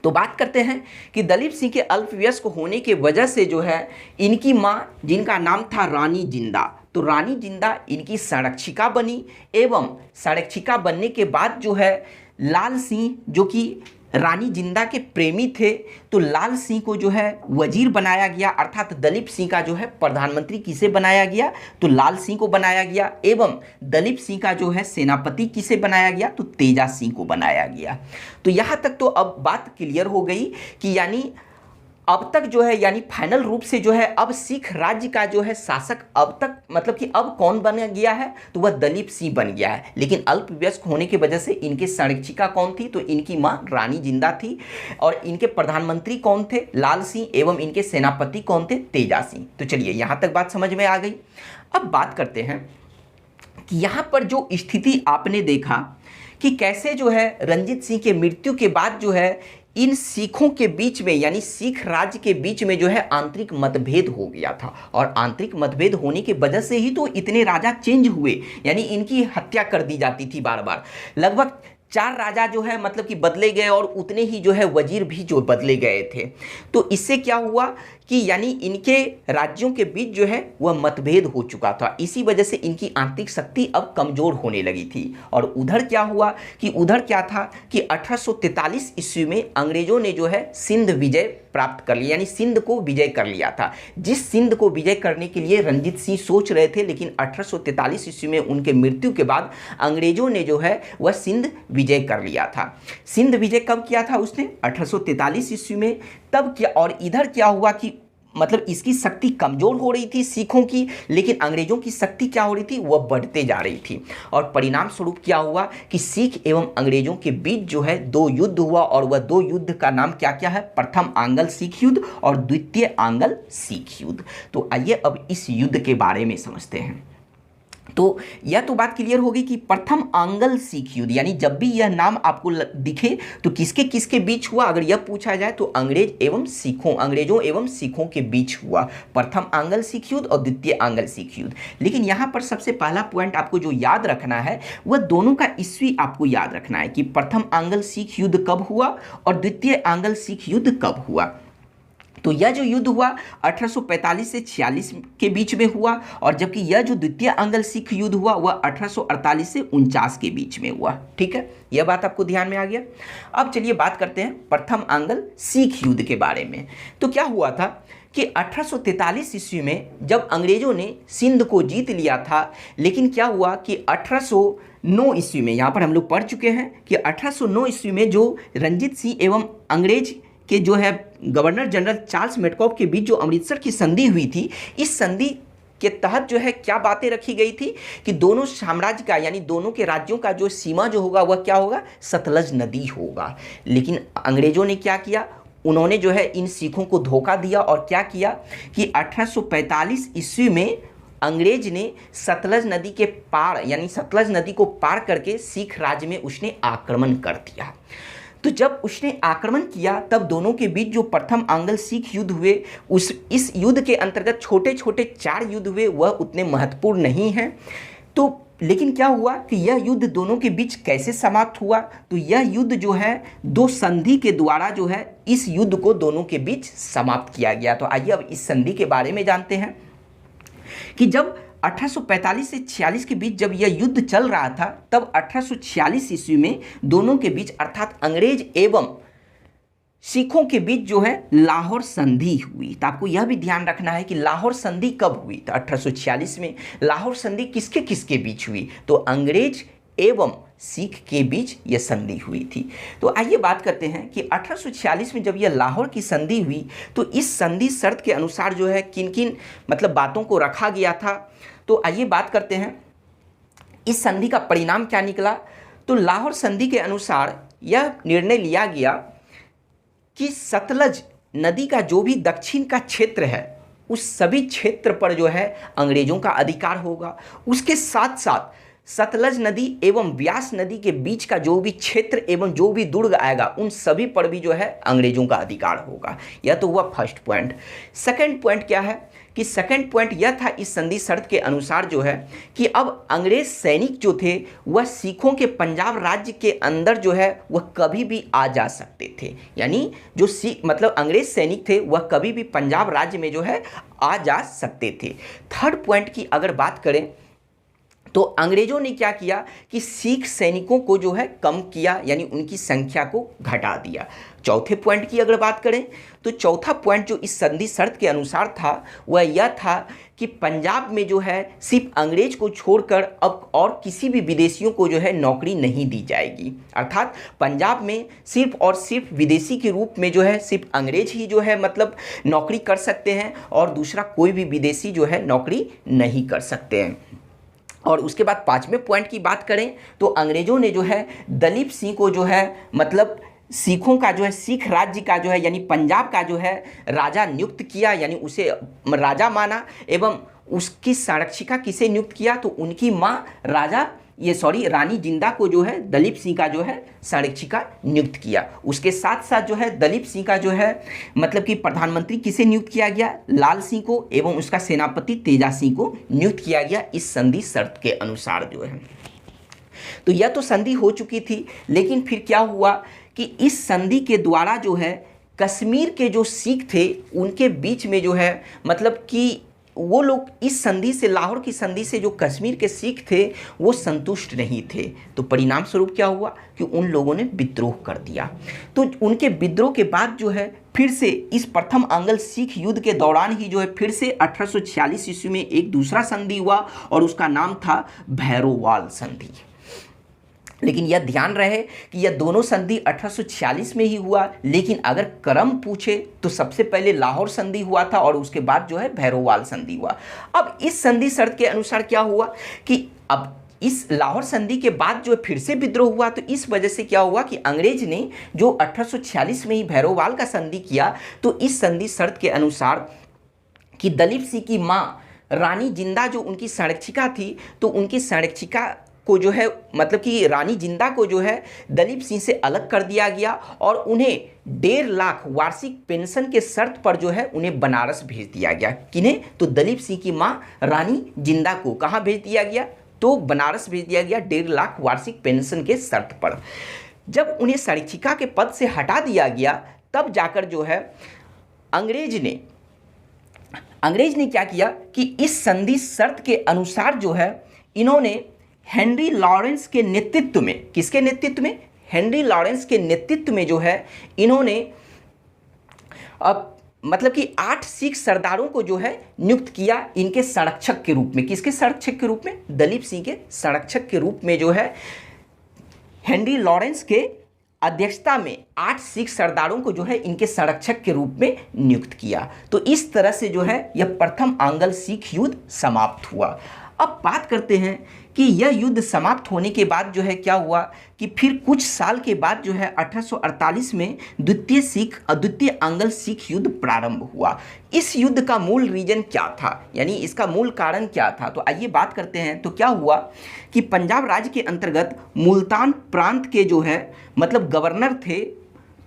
तो बात करते हैं कि दलीप सिंह के अल्पवयस्क होने के वजह से जो है इनकी माँ जिनका नाम था रानी जिंदा, तो रानी जिंदा इनकी संरक्षिका बनी एवं संरक्षिका बनने के बाद जो है लाल सिंह जो कि रानी जिंदा के प्रेमी थे, तो लाल सिंह को जो है वजीर बनाया गया, अर्थात दलीप सिंह का जो है प्रधानमंत्री किसे बनाया गया? तो लाल सिंह को बनाया गया। एवं दलीप सिंह का जो है सेनापति किसे बनाया गया? तो तेजा सिंह को बनाया गया। तो यहाँ तक तो अब बात क्लियर हो गई कि यानी अब तक जो है यानी फाइनल रूप से जो है अब सिख राज्य का जो है शासक अब तक मतलब कि अब कौन बन गया है? तो वह दलीप सिंह बन गया है। लेकिन अल्पवयस्क होने की वजह से इनके संरक्षिका कौन थी? तो इनकी मां रानी जिंदा थी। और इनके प्रधानमंत्री कौन थे? लाल सिंह। एवं इनके सेनापति कौन थे? तेजा सिंह। तो चलिए यहाँ तक बात समझ में आ गई। अब बात करते हैं कि यहाँ पर जो स्थिति आपने देखा कि कैसे जो है रंजीत सिंह के मृत्यु के बाद जो है इन सिखों के बीच में यानी सिख राज्य के बीच में जो है आंतरिक मतभेद हो गया था। और आंतरिक मतभेद होने की वजह से ही तो इतने राजा चेंज हुए, यानी इनकी हत्या कर दी जाती थी बार बार। लगभग 4 राजा जो है मतलब कि बदले गए और उतने ही जो है वजीर भी जो बदले गए थे। तो इससे क्या हुआ कि यानी इनके राज्यों के बीच जो है वह मतभेद हो चुका था। इसी वजह से इनकी आर्थिक शक्ति अब कमज़ोर होने लगी थी। और उधर क्या हुआ कि उधर क्या था कि 1843 ईस्वी में अंग्रेज़ों ने जो है सिंध विजय प्राप्त कर लिया, यानी सिंध को विजय कर लिया था। जिस सिंध को विजय करने के लिए रंजीत सिंह सोच रहे थे, लेकिन 1843 ईस्वी में उनके मृत्यु के बाद अंग्रेज़ों ने जो है वह सिंध विजय कर लिया था। सिंध विजय कब किया था उसने? 1843 ईस्वी में। तब क्या, और इधर क्या हुआ कि मतलब इसकी शक्ति कमज़ोर हो रही थी सिखों की, लेकिन अंग्रेज़ों की शक्ति क्या हो रही थी, वह बढ़ते जा रही थी। और परिणाम स्वरूप क्या हुआ कि सिख एवं अंग्रेज़ों के बीच जो है 2 युद्ध हुआ, और वह 2 युद्ध का नाम क्या क्या है? प्रथम आंग्ल सिख युद्ध और द्वितीय आंग्ल सिख युद्ध। तो आइए अब इस युद्ध के बारे में समझते हैं। तो यह तो बात क्लियर होगी कि प्रथम आंग्ल सिख युद्ध, यानी जब भी यह नाम आपको दिखे तो किसके किसके बीच हुआ, अगर यह पूछा जाए तो अंग्रेजों एवं सिखों के बीच हुआ प्रथम आंग्ल सिख युद्ध और द्वितीय आंग्ल सिख युद्ध। लेकिन यहाँ पर सबसे पहला पॉइंट आपको जो याद रखना है वह दोनों का ईस्वी आपको याद रखना है कि प्रथम आंग्ल सिख युद्ध कब हुआ और द्वितीय आंग्ल सिख युद्ध कब हुआ। तो यह जो युद्ध हुआ 1845 से 46 के बीच में हुआ, और जबकि यह जो द्वितीय आंग्ल सिख युद्ध हुआ वह 1848 से 49 के बीच में हुआ। ठीक है, यह बात आपको ध्यान में आ गया। अब चलिए बात करते हैं प्रथम आंग्ल सिख युद्ध के बारे में। तो क्या हुआ था कि 1843 ईस्वी में जब अंग्रेज़ों ने सिंध को जीत लिया था, लेकिन क्या हुआ कि 1809 ईस्वी में, यहाँ पर हम लोग पढ़ चुके हैं कि 1809 ईस्वी में जो रंजीत सिंह एवं अंग्रेज के जो है गवर्नर जनरल चार्ल्स मेटकॉफ के बीच जो अमृतसर की संधि हुई थी, इस संधि के तहत जो है क्या बातें रखी गई थी कि दोनों साम्राज्य का, यानी दोनों के राज्यों का जो सीमा जो होगा वह क्या होगा? सतलज नदी होगा। लेकिन अंग्रेज़ों ने क्या किया? उन्होंने जो है इन सिखों को धोखा दिया और क्या किया कि 1845 ईस्वी में अंग्रेज ने सतलज नदी के पार, यानी सतलज नदी को पार करके सिख राज्य में उसने आक्रमण कर दिया। तो जब उसने आक्रमण किया तब दोनों के बीच जो प्रथम आंग्ल सिख युद्ध हुए, इस युद्ध के अंतर्गत छोटे छोटे 4 युद्ध हुए, वह उतने महत्वपूर्ण नहीं हैं। तो लेकिन क्या हुआ कि यह युद्ध दोनों के बीच कैसे समाप्त हुआ? तो यह युद्ध जो है 2 संधि के द्वारा जो है इस युद्ध को दोनों के बीच समाप्त किया गया। तो आइए अब इस संधि के बारे में जानते हैं कि जब 1845 से 46 के बीच जब यह युद्ध चल रहा था, तब 1846 ईस्वी में दोनों के बीच अर्थात अंग्रेज एवं सिखों के बीच जो है लाहौर संधि हुई। तो आपको यह भी ध्यान रखना है कि लाहौर संधि कब हुई? तो 1846 में। लाहौर संधि किसके किसके बीच हुई? तो अंग्रेज एवं सिख के बीच यह संधि हुई थी। तो आइए बात करते हैं कि 1846 में जब यह लाहौर की संधि हुई तो इस संधि शर्त के अनुसार जो है किन किन मतलब बातों को रखा गया था। तो आइए बात करते हैं इस संधि का परिणाम क्या निकला। तो लाहौर संधि के अनुसार यह निर्णय लिया गया कि सतलज नदी का जो भी दक्षिण का क्षेत्र है उस सभी क्षेत्र पर जो है अंग्रेज़ों का अधिकार होगा। उसके साथ साथ सतलज नदी एवं व्यास नदी के बीच का जो भी क्षेत्र एवं जो भी दुर्ग आएगा उन सभी पर भी जो है अंग्रेज़ों का अधिकार होगा। यह तो हुआ फर्स्ट पॉइंट। सेकंड पॉइंट क्या है कि सेकंड पॉइंट यह था इस संधि शर्त के अनुसार जो है कि अब अंग्रेज सैनिक जो थे वह सिखों के पंजाब राज्य के अंदर जो है वह कभी भी आ जा सकते थे। यानी जो सिख मतलब अंग्रेज सैनिक थे वह कभी भी पंजाब राज्य में जो है आ जा सकते थे। थर्ड पॉइंट की अगर बात करें तो अंग्रेजों ने क्या किया कि सिख सैनिकों को जो है कम किया, यानी उनकी संख्या को घटा दिया। चौथे पॉइंट की अगर बात करें तो चौथा पॉइंट जो इस संधि शर्त के अनुसार था वह यह था कि पंजाब में जो है सिर्फ अंग्रेज को छोड़कर अब और किसी भी विदेशियों को जो है नौकरी नहीं दी जाएगी। अर्थात पंजाब में सिर्फ और सिर्फ विदेशी के रूप में जो है सिर्फ अंग्रेज ही जो है मतलब नौकरी कर सकते हैं और दूसरा कोई भी विदेशी जो है नौकरी नहीं कर सकते हैं। और उसके बाद पाँचवें पॉइंट की बात करें तो अंग्रेज़ों ने जो है दलीप सिंह को जो है मतलब सिखों का जो है सिख राज्य का जो है यानी पंजाब का जो है राजा नियुक्त किया, यानी उसे राजा माना एवं उसकी संरक्षिका किसे नियुक्त किया तो उनकी माँ रानी जिंदा को जो है दलीप सिंह का जो है संरक्षिका नियुक्त किया। उसके साथ साथ जो है दलीप सिंह का जो है मतलब कि प्रधानमंत्री किसे नियुक्त किया गया, लाल सिंह को, एवं उसका सेनापति तेजा सिंह को नियुक्त किया गया इस संधि शर्त के अनुसार जो है। तो यह तो संधि हो चुकी थी, लेकिन फिर क्या हुआ कि इस संधि के द्वारा जो है कश्मीर के जो सिख थे उनके बीच में जो है मतलब कि वो लोग इस संधि से, लाहौर की संधि से जो कश्मीर के सिख थे वो संतुष्ट नहीं थे। तो परिणाम स्वरूप क्या हुआ कि उन लोगों ने विद्रोह कर दिया। तो उनके विद्रोह के बाद जो है फिर से इस प्रथम आंग्ल सिख युद्ध के दौरान ही जो है फिर से 1846 ईस्वी में एक दूसरा संधि हुआ और उसका नाम था भैरोवाल संधि। लेकिन यह ध्यान रहे कि यह दोनों संधि 1846 में ही हुआ, लेकिन अगर क्रम पूछे तो सबसे पहले लाहौर संधि हुआ था और उसके बाद जो है भैरोवाल संधि हुआ। अब इस संधि शर्त के अनुसार क्या हुआ कि अब इस लाहौर संधि के बाद जो फिर से विद्रोह हुआ, तो इस वजह से क्या हुआ कि अंग्रेज ने जो 1846 में ही भैरोवाल का संधि किया, तो इस संधि शर्त के अनुसार कि दलीप सिंह की माँ रानी जिंदा जो उनकी संरक्षिका थी, तो उनकी संरक्षिका को जो है मतलब कि रानी जिंदा को जो है दलीप सिंह से अलग कर दिया गया और उन्हें 1.5 लाख वार्षिक पेंशन के शर्त पर जो है उन्हें बनारस भेज दिया गया। किन्हें? तो दलीप सिंह की मां रानी जिंदा को कहाँ भेज दिया गया? तो बनारस भेज दिया गया 1.5 लाख वार्षिक पेंशन के शर्त पर। जब उन्हें संरक्षिका के पद से हटा दिया गया तब जाकर जो है अंग्रेज ने क्या किया कि इस संधि शर्त के अनुसार जो है इन्होंने हेनरी लॉरेंस के नेतृत्व में, किसके नेतृत्व में? हेनरी लॉरेंस के नेतृत्व में जो है इन्होंने अब मतलब कि 8 सिख सरदारों को जो है नियुक्त किया इनके संरक्षक के रूप में। किसके संरक्षक के रूप में? दलीप सिंह के संरक्षक के रूप में जो है हेनरी लॉरेंस के अध्यक्षता में 8 सिख सरदारों को जो है इनके संरक्षक के रूप में नियुक्त किया। तो इस तरह से जो है यह प्रथम आंग्ल सिख युद्ध समाप्त हुआ। अब बात करते हैं कि यह युद्ध समाप्त होने के बाद जो है क्या हुआ कि फिर कुछ साल के बाद जो है 1848 में द्वितीय आंग्ल सिख युद्ध प्रारंभ हुआ। इस युद्ध का मूल रीजन क्या था, यानी इसका मूल कारण क्या था? तो आइए बात करते हैं। तो क्या हुआ कि पंजाब राज्य के अंतर्गत मुल्तान प्रांत के जो है मतलब गवर्नर थे,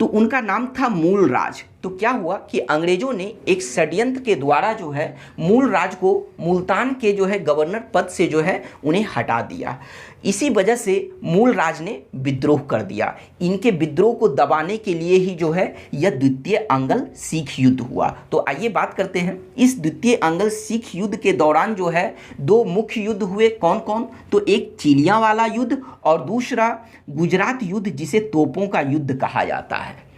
तो उनका नाम था मूलराज। तो क्या हुआ कि अंग्रेजों ने एक षड्यंत्र के द्वारा जो है मूलराज को मुल्तान के जो है गवर्नर पद से जो है उन्हें हटा दिया। इसी वजह से मूलराज ने विद्रोह कर दिया। इनके विद्रोह को दबाने के लिए ही जो है यह द्वितीय आंग्ल सिख युद्ध हुआ। तो आइए बात करते हैं इस द्वितीय आंग्ल सिख युद्ध के दौरान जो है 2 मुख्य युद्ध हुए। कौन कौन? तो एक चिलियांवाला युद्ध और दूसरा गुजरात युद्ध, जिसे तोपों का युद्ध कहा जाता है।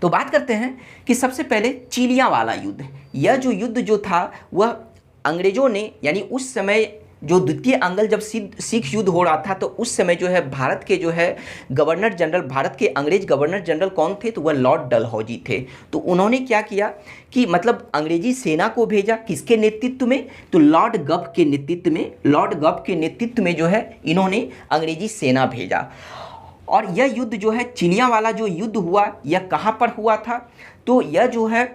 तो बात करते हैं कि सबसे पहले चिलियांवाला युद्ध। यह जो युद्ध जो था वह अंग्रेजों ने, यानी उस समय जो द्वितीय आंग्ल जब सिख युद्ध हो रहा था, तो उस समय जो है भारत के जो है गवर्नर जनरल, भारत के अंग्रेज गवर्नर जनरल कौन थे? तो वह लॉर्ड डलहौजी थे। तो उन्होंने क्या किया कि मतलब अंग्रेजी सेना को भेजा। किसके नेतृत्व में? तो लॉर्ड गफ के नेतृत्व में। लॉर्ड गफ के नेतृत्व में जो है इन्होंने अंग्रेजी सेना भेजा। और यह युद्ध जो है चिलियांवाला जो युद्ध हुआ, यह कहाँ पर हुआ था? तो यह जो है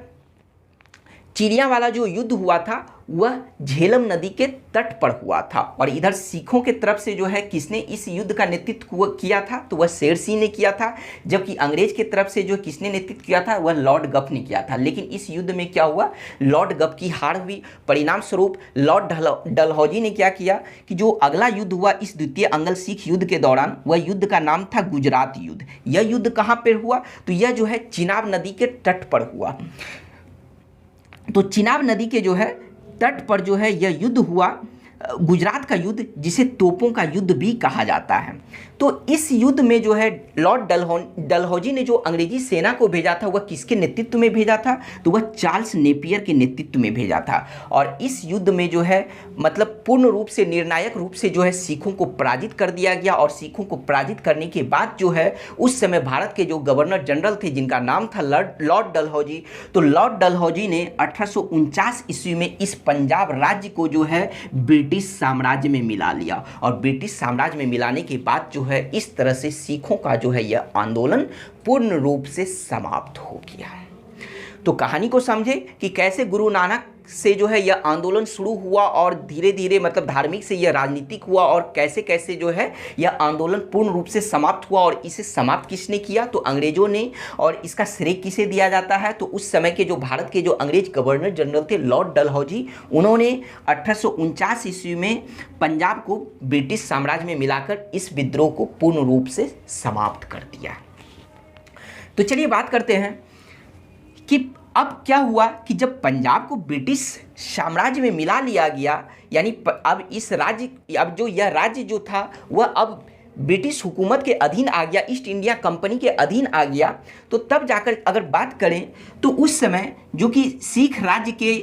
चिलियांवाला जो युद्ध हुआ था वह झेलम नदी के तट पर हुआ था। और इधर सिखों के तरफ से जो है किसने इस युद्ध का नेतृत्व किया था? तो वह शेर सिंह ने किया था। जबकि अंग्रेज के तरफ से जो किसने नेतृत्व किया था? वह लॉर्ड गफ ने किया था। लेकिन इस युद्ध में क्या हुआ? लॉर्ड गफ की हार हुई। परिणाम स्वरूप लॉर्ड डलहौजी ने क्या किया कि जो अगला युद्ध हुआ इस द्वितीय आंग्ल सिख युद्ध के दौरान, वह युद्ध का नाम था गुजरात युद्ध। यह युद्ध कहाँ पर हुआ? तो यह जो है चिनाब नदी के तट पर हुआ। तो चिनाब नदी के जो है तट पर जो है यह युद्ध हुआ, गुजरात का युद्ध, जिसे तोपों का युद्ध भी कहा जाता है। तो इस युद्ध में जो है लॉर्ड डलहौजी ने जो अंग्रेजी सेना को भेजा था वह किसके नेतृत्व में भेजा था? तो वह चार्ल्स नेपियर के नेतृत्व में भेजा था। और इस युद्ध में जो है मतलब पूर्ण रूप से, निर्णायक रूप से जो है सिखों को पराजित कर दिया गया। और सिखों को पराजित करने के बाद जो है उस समय भारत के जो गवर्नर जनरल थे जिनका नाम था लॉर्ड डलहौजी, तो लॉर्ड डलहौजी ने 1849 ईस्वी में इस पंजाब राज्य को जो है ब्रिटिश साम्राज्य में मिला लिया। और ब्रिटिश साम्राज्य में मिलाने के बाद जो है इस तरह से सिखों का जो है यह आंदोलन पूर्ण रूप से समाप्त हो गया है। तो कहानी को समझे कि कैसे गुरु नानक से जो है यह आंदोलन शुरू हुआ और धीरे धीरे मतलब धार्मिक से यह राजनीतिक हुआ और कैसे कैसे जो है यह आंदोलन पूर्ण रूप से समाप्त हुआ और इसे समाप्त किसने किया, तो अंग्रेजों ने। और इसका श्रेय किसे दिया जाता है, तो उस समय के जो भारत के जो अंग्रेज गवर्नर जनरल थे लॉर्ड डलहौजी, उन्होंने 1849 ईस्वी में पंजाब को ब्रिटिश साम्राज्य में मिलाकर इस विद्रोह को पूर्ण रूप से समाप्त कर दिया। तो चलिए बात करते हैं कि अब क्या हुआ कि जब पंजाब को ब्रिटिश साम्राज्य में मिला लिया गया, यानी अब इस राज्य, अब जो यह राज्य जो था वह अब ब्रिटिश हुकूमत के अधीन आ गया, ईस्ट इंडिया कंपनी के अधीन आ गया। तो तब जाकर अगर बात करें तो उस समय जो कि सिख राज्य के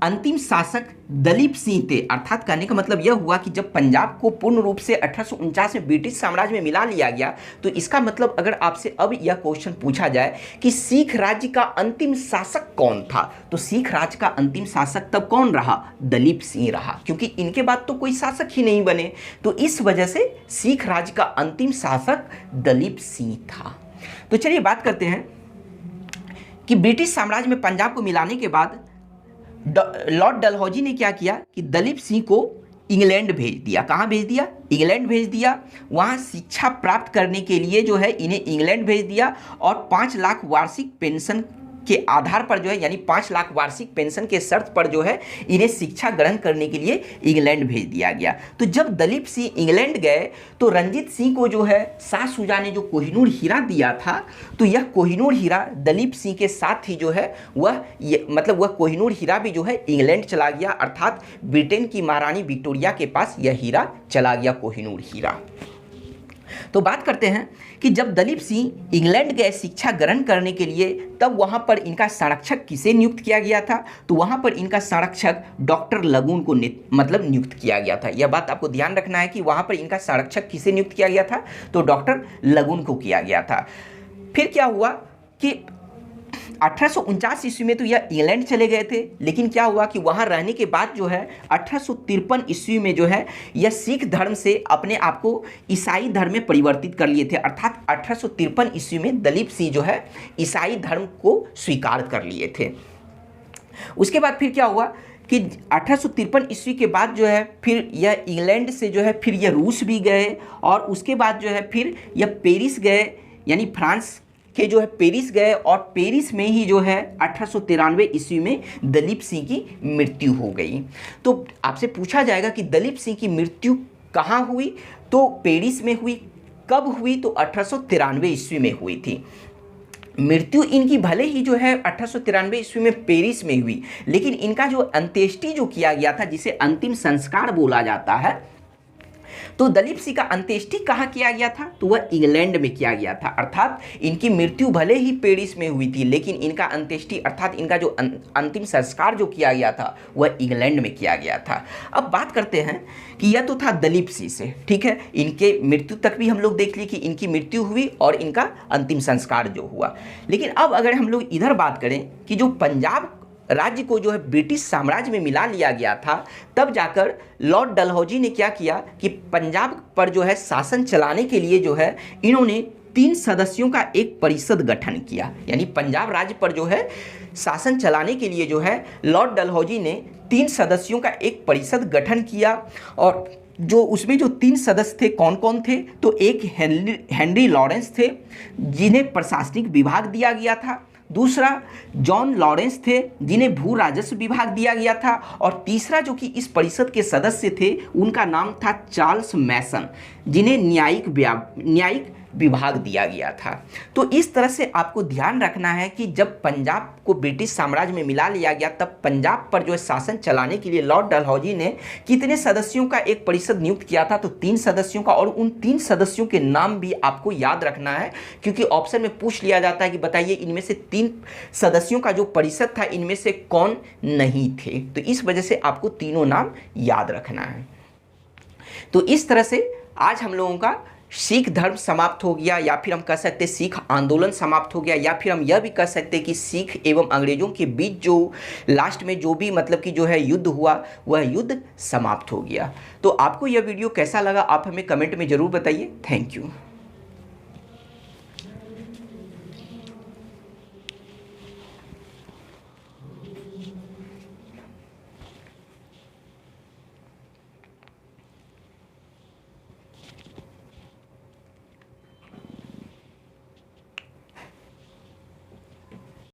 अंतिम शासक दलीप सिंह थे, अर्थात कहने का मतलब यह हुआ कि जब पंजाब को पूर्ण रूप से 1849 में ब्रिटिश साम्राज्य में मिला लिया गया, तो इसका मतलब अगर आपसे अब यह क्वेश्चन पूछा जाए कि सिख राज्य का अंतिम शासक कौन था, तो सिख राज्य का अंतिम शासक तब कौन रहा, दलीप सिंह रहा, क्योंकि इनके बाद तो कोई शासक ही नहीं बने। तो इस वजह से सिख राज्य का अंतिम शासक दलीप सिंह था। तो चलिए बात करते हैं कि ब्रिटिश साम्राज्य में पंजाब को मिलाने के बाद लॉर्ड डलहौजी ने क्या किया कि दलीप सिंह को इंग्लैंड भेज दिया। कहाँ भेज दिया, इंग्लैंड भेज दिया। वहाँ शिक्षा प्राप्त करने के लिए जो है इन्हें इंग्लैंड भेज दिया और 5 लाख वार्षिक पेंशन के आधार पर जो है, यानी 5 लाख वार्षिक पेंशन के शर्त पर जो है इन्हें शिक्षा ग्रहण करने के लिए इंग्लैंड भेज दिया गया। तो जब दलीप सिंह इंग्लैंड गए तो रंजीत सिंह को जो है शाह शुजा ने जो कोहिनूर हीरा दिया था, तो यह कोहिनूर हीरा दलीप सिंह के साथ ही जो है वह कोहिनूर हीरा भी जो है इंग्लैंड चला गया, अर्थात ब्रिटेन की महारानी विक्टोरिया के पास यह हीरा चला गया, कोहिनूर हीरा। तो बात करते हैं कि जब दलीप सिंह इंग्लैंड गए शिक्षा ग्रहण करने के लिए, तब वहाँ पर इनका संरक्षक किसे नियुक्त किया गया था, तो वहाँ पर इनका संरक्षक डॉक्टर लगून को नियुक्त किया गया था। यह बात आपको ध्यान रखना है कि वहाँ पर इनका संरक्षक किसे नियुक्त किया गया था, तो डॉक्टर लगून को किया गया था। फिर क्या हुआ कि 1849 ईस्वी में तो यह इंग्लैंड चले गए थे, लेकिन क्या हुआ कि वहाँ रहने के बाद जो है 1853 ईस्वी में जो है यह सिख धर्म से अपने आप को ईसाई धर्म में परिवर्तित कर लिए थे, अर्थात 1853 ईस्वी में दलीप सिंह जो है ईसाई धर्म को स्वीकार कर लिए थे। उसके बाद फिर क्या हुआ कि 1853 ईस्वी के बाद जो है फिर यह इंग्लैंड से जो है फिर यह रूस भी गए और उसके बाद जो है फिर यह पेरिस गए, यानी फ्रांस के जो है पेरिस गए और पेरिस में ही जो है 1893 ईस्वी में दलीप सिंह की मृत्यु हो गई। तो आपसे पूछा जाएगा कि दलीप सिंह की मृत्यु कहाँ हुई, तो पेरिस में हुई। कब हुई, तो 1893 ईस्वी में हुई थी। मृत्यु इनकी भले ही जो है 1893 ईस्वी में पेरिस में हुई, लेकिन इनका जो अंत्येष्टि जो किया गया था, जिसे अंतिम संस्कार बोला जाता है, तो दलीप सिंह का अंत्येष्टि कहाँ किया गया था, तो वह इंग्लैंड में किया गया था। अर्थात इनकी मृत्यु भले ही पेरिस में हुई थी, लेकिन इनका अंत्येष्टि अर्थात इनका जो अंतिम संस्कार जो किया गया था वह इंग्लैंड में किया गया था। अब बात करते हैं कि यह तो था दलीप सिंह से, ठीक है, इनके मृत्यु तक भी हम लोग देख लिए कि इनकी मृत्यु हुई और इनका अंतिम संस्कार जो हुआ। लेकिन अब अगर हम लोग इधर बात करें कि जो पंजाब राज्य को जो है ब्रिटिश साम्राज्य में मिला लिया गया था, तब जाकर लॉर्ड डलहौजी ने क्या किया कि पंजाब पर जो है शासन चलाने के लिए जो है इन्होंने 3 सदस्यों का एक परिषद गठन किया। यानी पंजाब राज्य पर जो है शासन चलाने के लिए जो है लॉर्ड डलहौजी ने 3 सदस्यों का एक परिषद गठन किया। और जो उसमें जो 3 सदस्य थे कौन कौन थे, तो एक हेनरी लॉरेंस थे जिन्हें प्रशासनिक विभाग दिया गया था, दूसरा जॉन लॉरेंस थे जिन्हें भू राजस्व विभाग दिया गया था, और तीसरा जो कि इस परिषद के सदस्य थे उनका नाम था चार्ल्स मैसन जिन्हें न्यायिक विभाग दिया गया था। तो इस तरह से आपको ध्यान रखना है कि जब पंजाब को ब्रिटिश साम्राज्य में मिला लिया गया, तब पंजाब पर जो है शासन चलाने के लिए लॉर्ड डलहौजी ने कितने सदस्यों का एक परिषद नियुक्त किया था, तो 3 सदस्यों का। और उन 3 सदस्यों के नाम भी आपको याद रखना है, क्योंकि ऑप्शन में पूछ लिया जाता है कि बताइए इनमें से 3 सदस्यों का जो परिषद था इनमें से कौन नहीं थे। तो इस वजह से आपको तीनों नाम याद रखना है। तो इस तरह से आज हम लोगों का सिख धर्म समाप्त हो गया, या फिर हम कह सकते हैं सिख आंदोलन समाप्त हो गया, या फिर हम यह भी कह सकते हैं कि सिख एवं अंग्रेजों के बीच जो लास्ट में जो भी मतलब कि जो है युद्ध हुआ वह युद्ध समाप्त हो गया। तो आपको यह वीडियो कैसा लगा आप हमें कमेंट में ज़रूर बताइए। Thank you.